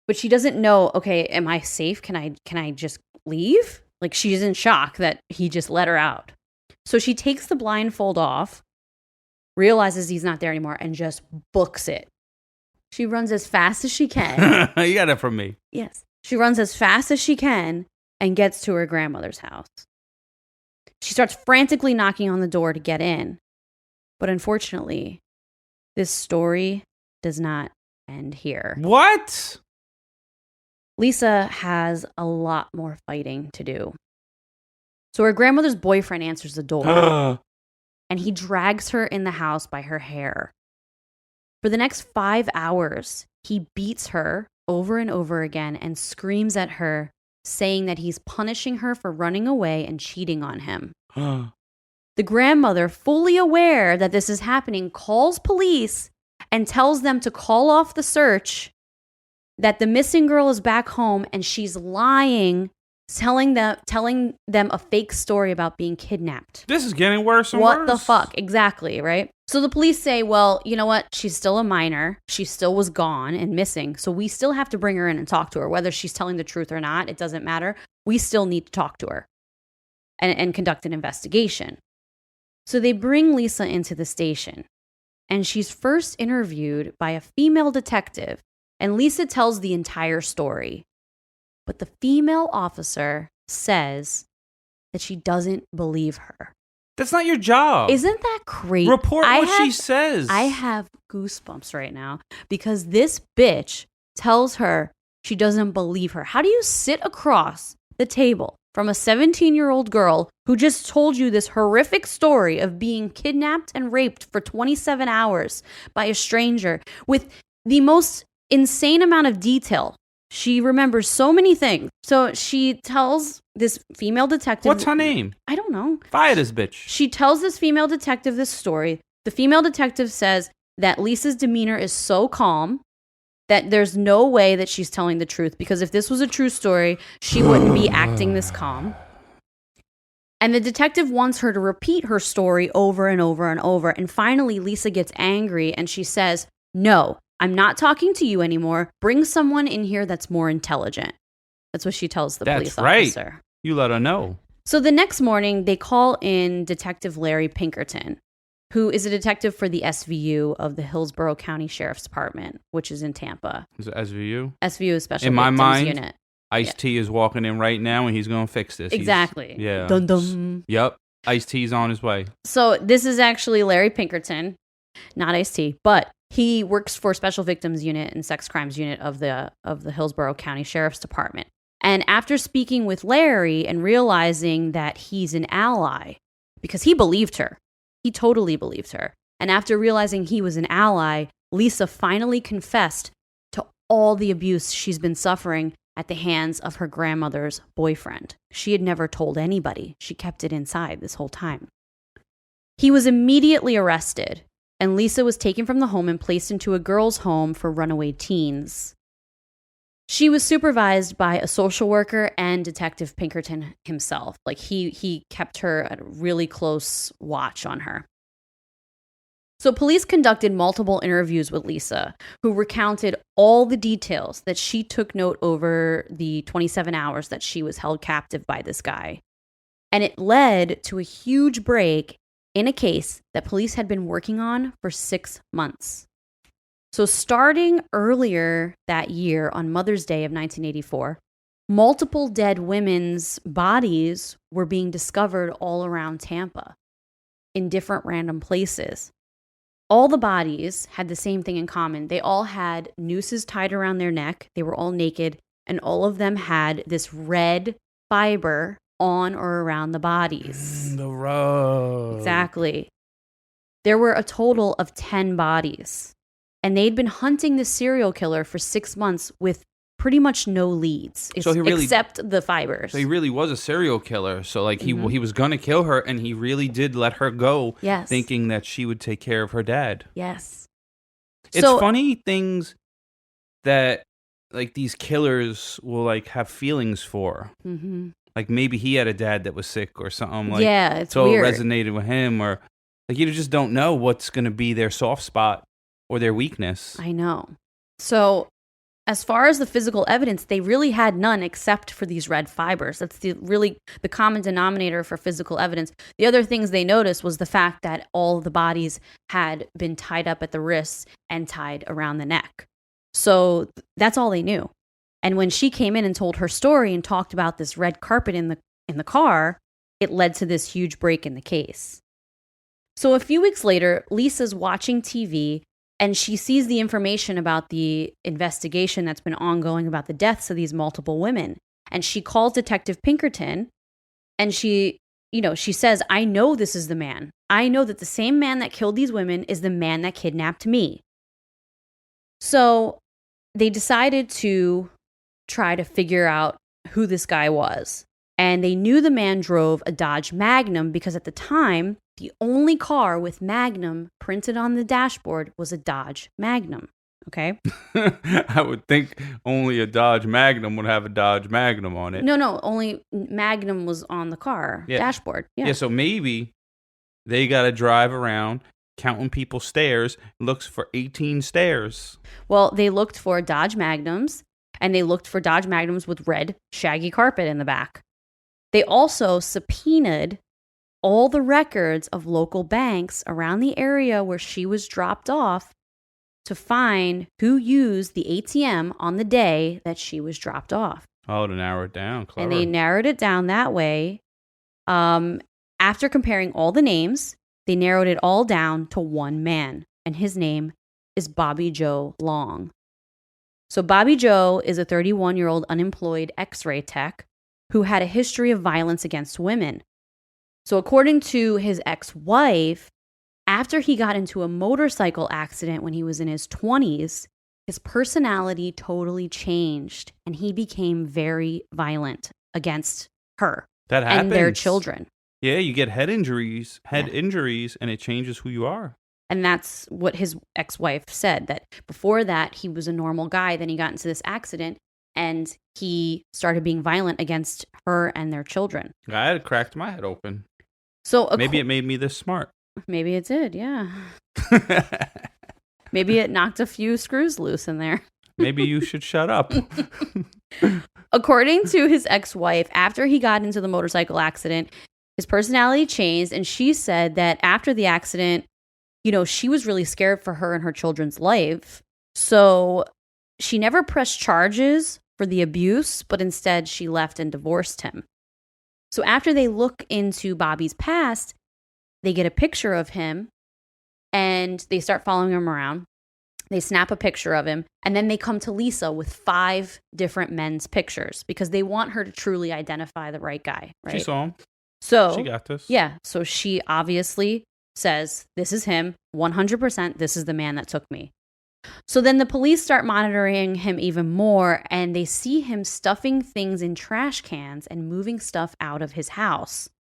But she doesn't know, okay, am I safe? Can I just leave? Like, she's in shock that he just let her out. So she takes the blindfold off, realizes he's not there anymore, and just books it. She runs as fast as she can. You got it from me. Yes. She runs as fast as she can and gets to her grandmother's house. She starts frantically knocking on the door to get in. But unfortunately, this story does not end here. What? Lisa has a lot more fighting to do. So her grandmother's boyfriend answers the door, and he drags her in the house by her hair. For the next 5 hours, he beats her over and over again and screams at her, saying that he's punishing her for running away and cheating on him. The grandmother, fully aware that this is happening, calls police and tells them to call off the search, that the missing girl is back home and she's lying, telling them a fake story about being kidnapped. This is getting worse and worse. What the fuck? Exactly, right? So the police say, well, you know what? She's still a minor. She still was gone and missing. So we still have to bring her in and talk to her. Whether she's telling the truth or not, it doesn't matter. We still need to talk to her and conduct an investigation. So they bring Lisa into the station, and she's first interviewed by a female detective, and Lisa tells the entire story. But the female officer says that she doesn't believe her. That's not your job. Isn't that crazy? Report what she says. I have goosebumps right now because this bitch tells her she doesn't believe her. How do you sit across the table from a 17-year-old girl who just told you this horrific story of being kidnapped and raped for 27 hours by a stranger with the most insane amount of detail? She remembers so many things. So she tells this female detective... What's her name? I don't know. Fire this bitch. She tells this female detective this story. The female detective says that Lisa's demeanor is so calm that there's no way that she's telling the truth, because if this was a true story, she wouldn't be acting this calm. And the detective wants her to repeat her story over and over and over. And finally, Lisa gets angry and she says, "No, I'm not talking to you anymore. Bring someone in here that's more intelligent." That's what she tells the police officer. Right. You let her know. So the next morning, they call in Detective Larry Pinkerton, who is a detective for the SVU of the Hillsborough County Sheriff's Department, which is in Tampa. Is it SVU? SVU is Special in Victims my mind, Unit. Ice-T is walking in right now and he's going to fix this. Exactly. Yeah. Dun dun. Yep. Ice-T's on his way. So this is actually Larry Pinkerton, not Ice-T, but he works for Special Victims Unit and Sex Crimes Unit of the Hillsborough County Sheriff's Department. And after speaking with Larry and realizing that he's an ally, because he believed her, he totally believed her. And after realizing he was an ally, Lisa finally confessed to all the abuse she's been suffering at the hands of her grandmother's boyfriend. She had never told anybody. She kept it inside this whole time. He was immediately arrested, and Lisa was taken from the home and placed into a girls' home for runaway teens. She was supervised by a social worker and Detective Pinkerton himself. Like he kept her at a really close watch on her. So police conducted multiple interviews with Lisa, who recounted all the details that she took note over the 27 hours that she was held captive by this guy. And it led to a huge break in a case that police had been working on for 6 months. So starting earlier that year on Mother's Day of 1984, multiple dead women's bodies were being discovered all around Tampa in different random places. All the bodies had the same thing in common. They all had nooses tied around their neck. They were all naked, and all of them had this red fiber on or around the bodies. The rug. Exactly. There were a total of 10 bodies, and they'd been hunting the serial killer for 6 months with pretty much no leads, except the fibers. So he really was a serial killer. So like he was going to kill her, and he really did let her go, thinking that she would take care of her dad. Yes. It's funny things that like these killers will like have feelings for. Mm-hmm. Like maybe he had a dad that was sick or something. Like, it's weird. It resonated with him, or like you just don't know what's going to be their soft spot or their weakness. I know. So as far as the physical evidence, they really had none except for these red fibers. That's the common denominator for physical evidence. The other things they noticed was the fact that all the bodies had been tied up at the wrists and tied around the neck. So that's all they knew. And when she came in and told her story and talked about this red carpet in the car, it led to this huge break in the case. So a few weeks later, Lisa's watching TV, and she sees the information about the investigation that's been ongoing about the deaths of these multiple women. And she calls Detective Pinkerton, and she says, I know this is the man. I know that the same man that killed these women is the man that kidnapped me. So they decided to try to figure out who this guy was. And they knew the man drove a Dodge Magnum because at the time, the only car with Magnum printed on the dashboard was a Dodge Magnum. Okay? I would think only a Dodge Magnum would have a Dodge Magnum on it. No, only Magnum was on the car dashboard. Yeah, so maybe they got to drive around counting people's stairs, looks for 18 stairs. Well, they looked for Dodge Magnums, and they looked for Dodge Magnums with red, shaggy carpet in the back. They also subpoenaed all the records of local banks around the area where she was dropped off to find who used the ATM on the day that she was dropped off. Oh, to narrow it down. Clever. And they narrowed it down that way. After comparing all the names, they narrowed it all down to one man, and his name is Bobby Joe Long. So Bobby Joe is a 31-year-old unemployed X-ray tech who had a history of violence against women. So according to his ex-wife, after he got into a motorcycle accident when he was in his 20s, his personality totally changed, and he became very violent against her and their children. Yeah, you get head injuries, and it changes who you are. And that's what his ex-wife said, that before that, he was a normal guy. Then he got into this accident, and he started being violent against her and their children. I had cracked my head open. So maybe it made me this smart. Maybe it did, yeah. Maybe it knocked a few screws loose in there. Maybe you should shut up. According to his ex-wife, after he got into the motorcycle accident, his personality changed, and she said that after the accident, she was really scared for her and her children's life. So she never pressed charges for the abuse, but instead she left and divorced him. So after they look into Bobby's past, they get a picture of him and they start following him around. They snap a picture of him, and then they come to Lisa with 5 different men's pictures because they want her to truly identify the right guy, right? She saw him. So she got this. Yeah. So she obviously says, this is him, 100%, this is the man that took me. So then the police start monitoring him even more, and they see him stuffing things in trash cans and moving stuff out of his house.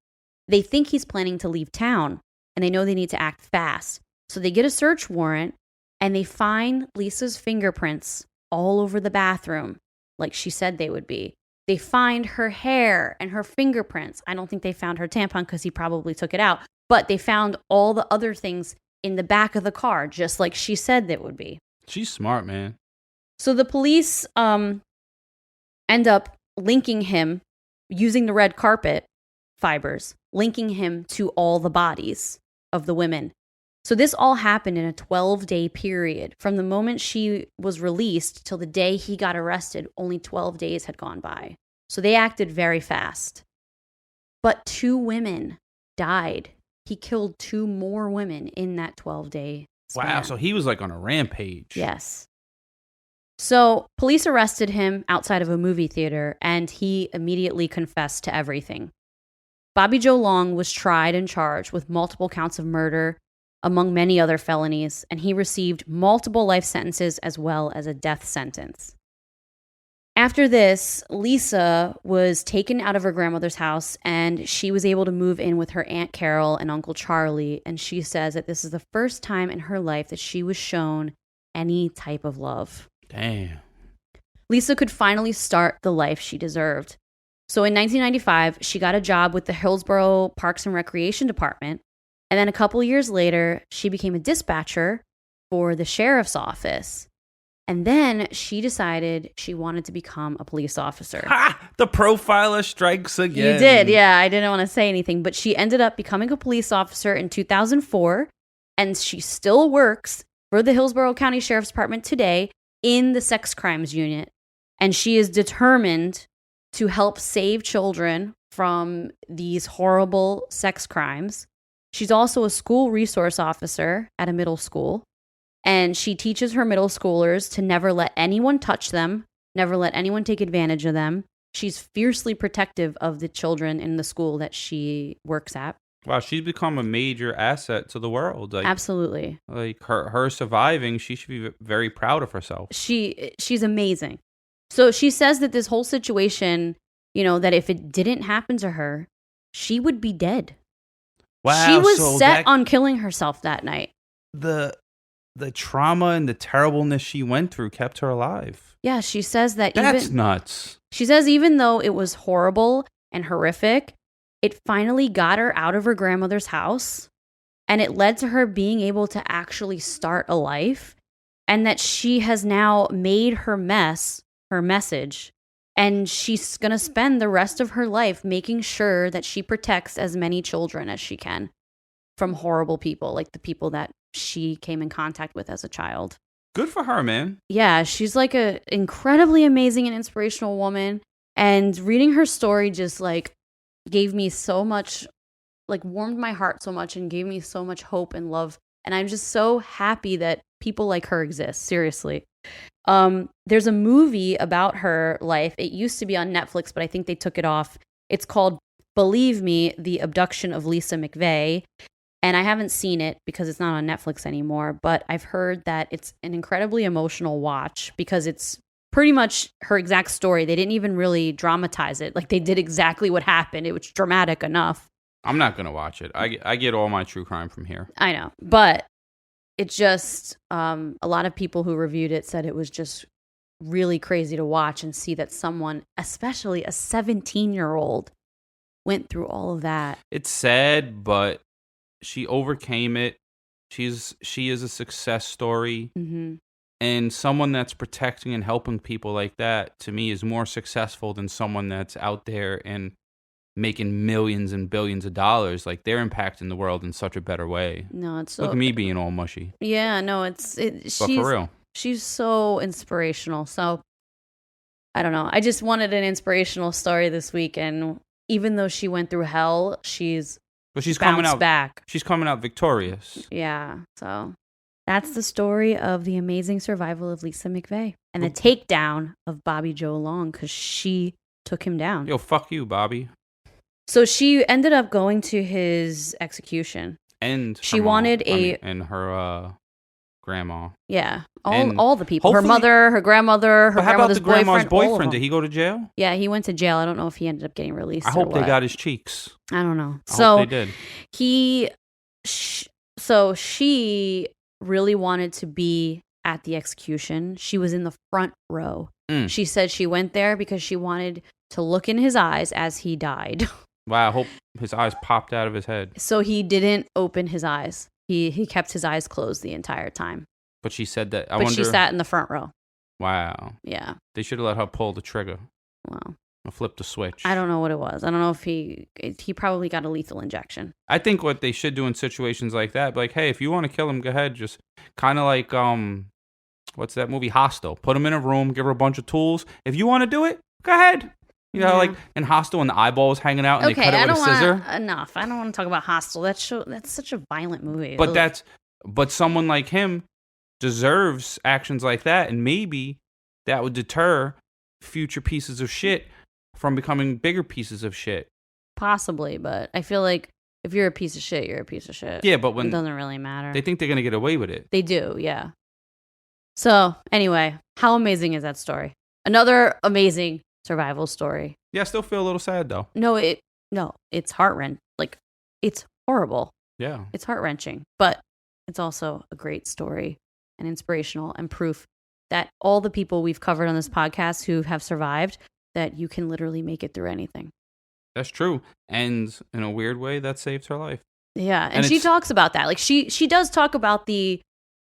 They think he's planning to leave town, and they know they need to act fast. So they get a search warrant, and they find Lisa's fingerprints all over the bathroom, like she said they would be. They find her hair and her fingerprints. I don't think they found her tampon because he probably took it out. But they found all the other things in the back of the car, just like she said they would be. She's smart, man. So the police end up linking him, using the red carpet fibers, linking him to all the bodies of the women. So this all happened in a 12-day period. From the moment she was released till the day he got arrested, only 12 days had gone by. So they acted very fast. But 2 women died. He killed 2 more women in that 12-day span. Wow, so he was like on a rampage. Yes. So police arrested him outside of a movie theater, and he immediately confessed to everything. Bobby Joe Long was tried and charged with multiple counts of murder, among many other felonies, and he received multiple life sentences as well as a death sentence. After this, Lisa was taken out of her grandmother's house, and she was able to move in with her Aunt Carol and Uncle Charlie, and she says that this is the first time in her life that she was shown any type of love. Damn. Lisa could finally start the life she deserved. So in 1995, she got a job with the Hillsborough Parks and Recreation Department, and then a couple years later, she became a dispatcher for the sheriff's office. And then she decided she wanted to become a police officer. Ha! The profiler strikes again. You did, yeah. I didn't want to say anything, but she ended up becoming a police officer in 2004, and she still works for the Hillsborough County Sheriff's Department today in the sex crimes unit. And she is determined to help save children from these horrible sex crimes. She's also a school resource officer at a middle school. And she teaches her middle schoolers to never let anyone touch them, never let anyone take advantage of them. She's fiercely protective of the children in the school that she works at. Wow, she's become a major asset to the world. Like, absolutely. Like her surviving, she should be very proud of herself. She's amazing. So she says that this whole situation, that if it didn't happen to her, she would be dead. Wow. She was set on killing herself that night. The trauma and the terribleness she went through kept her alive. Yeah, she says that That's nuts. She says even though it was horrible and horrific, it finally got her out of her grandmother's house, and it led to her being able to actually start a life, and that she has now made her message, and she's going to spend the rest of her life making sure that she protects as many children as she can from horrible people, like the people that she came in contact with as a child. Good for her, man. Yeah, she's like a incredibly amazing and inspirational woman, and reading her story just gave me so much, warmed my heart so much and gave me so much hope and love. And I'm just so happy that people like her exist. Seriously. There's a movie about her life. It used to be on Netflix, but I think they took it off. It's called Believe Me, The Abduction of Lisa McVey. And I haven't seen it because it's not on Netflix anymore, but I've heard that it's an incredibly emotional watch because it's pretty much her exact story. They didn't even really dramatize it. They did exactly what happened. It was dramatic enough. I'm not going to watch it. I get all my true crime from here. I know. But it's just a lot of people who reviewed it said it was just really crazy to watch and see that someone, especially a 17-year-old, went through all of that. It's sad, but she overcame it. She is a success story. Mm-hmm. And someone that's protecting and helping people like that, to me, is more successful than someone that's out there and making millions and billions of dollars. They're impacting the world in such a better way. No, it's so... Look at me being all mushy. Yeah, no, but for real. She's so inspirational. So, I don't know. I just wanted an inspirational story this week. And even though she went through hell, she's coming out back. She's coming out victorious. Yeah. So that's the story of the amazing survival of Lisa McVey and the takedown of Bobby Joe Long because she took him down. Yo, fuck you, Bobby. So she ended up going to his execution. And she wanted and her grandma. Yeah. All the people. Her mother, her grandmother, her grandmother's boyfriend. How about the grandma's boyfriend? Did he go to jail? Yeah, he went to jail. I don't know if he ended up getting released. I hope they got his cheeks. I don't know. I hope they did. So she really wanted to be at the execution. She was in the front row. She said she went there because she wanted to look in his eyes as he died. Wow, I hope his eyes popped out of his head. So he didn't open his eyes. He kept his eyes closed the entire time. But she said that. She sat in the front row. Wow. Yeah. They should have let her pull the trigger. Wow. Or flip the switch. I don't know what it was. I don't know if he probably got a lethal injection. I think what they should do in situations like that, hey, if you want to kill him, go ahead. Just kind of like, what's that movie, Hostel? Put him in a room, give her a bunch of tools. If you want to do it, go ahead. Like in Hostel when the eyeball was hanging out and they cut it with a scissor. Enough. I don't want to talk about Hostel. That's such a violent movie. But But someone like him deserves actions like that, and maybe that would deter future pieces of shit from becoming bigger pieces of shit. Possibly, but I feel like if you're a piece of shit, you're a piece of shit. Yeah, but when it doesn't really matter. They think they're going to get away with it. They do, yeah. So, anyway, how amazing is that story? Another amazing survival story. Yeah, I still feel a little sad, though. No, it's heart-wrenching. Like, it's horrible. Yeah. It's heart-wrenching, but it's also a great story and inspirational and proof that all the people we've covered on this podcast who have survived, that you can literally make it through anything. That's true. And in a weird way, that saved her life. Yeah, and she talks about that. Like, she does talk about the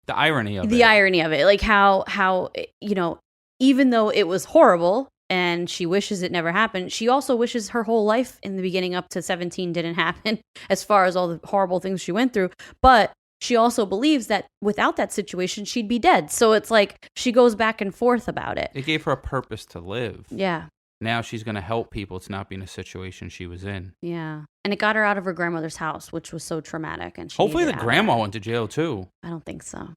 irony of it. The irony of it. Like, how, you know, even though it was horrible and she wishes it never happened, she also wishes her whole life in the beginning up to 17 didn't happen, as far as all the horrible things she went through. But she also believes that without that situation, she'd be dead. So it's like she goes back and forth about it. It gave her a purpose to live. Yeah. Now she's going to help people to not be in a situation she was in. Yeah. And it got her out of her grandmother's house, which was so traumatic. And hopefully the grandma went to jail too. I don't think so.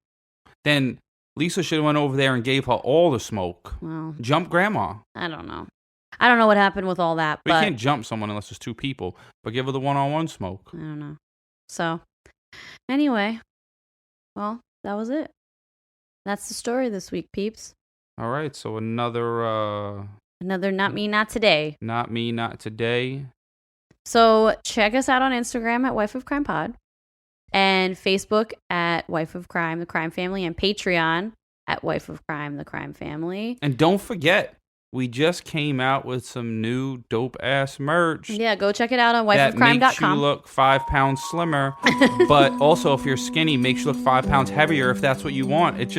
Then Lisa should have went over there and gave her all the smoke. Well, jump grandma. I don't know. I don't know what happened with all that. But you can't jump someone unless there's two people. But give her the one-on-one smoke. I don't know. So, anyway, well, that was it. That's the story this week, peeps. All right, so another Not Me, Not Today. Not Me, Not Today. So check us out on Instagram at Wife of Crime Pod, and Facebook at Wife of Crime, The Crime Family, and Patreon at Wife of Crime, The Crime Family. And don't forget, we just came out with some new dope-ass merch. Yeah, go check it out on wifeofcrime.com. That makes you look 5 pounds slimmer, but also if you're skinny, makes you look 5 pounds heavier if that's what you want. It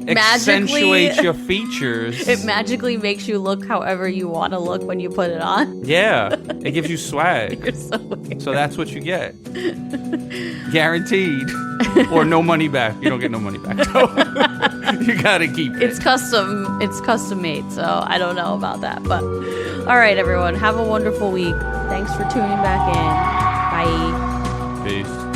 accentuates your features. It magically makes you look however you want to look when you put it on. Yeah, it gives you swag. You're so weird. So that's what you get. Guaranteed. Or no money back. You don't get no money back. So you gotta keep it. It's custom made, so I don't know about that. But all right, everyone, have a wonderful week. Thanks for tuning back in. Bye. Peace.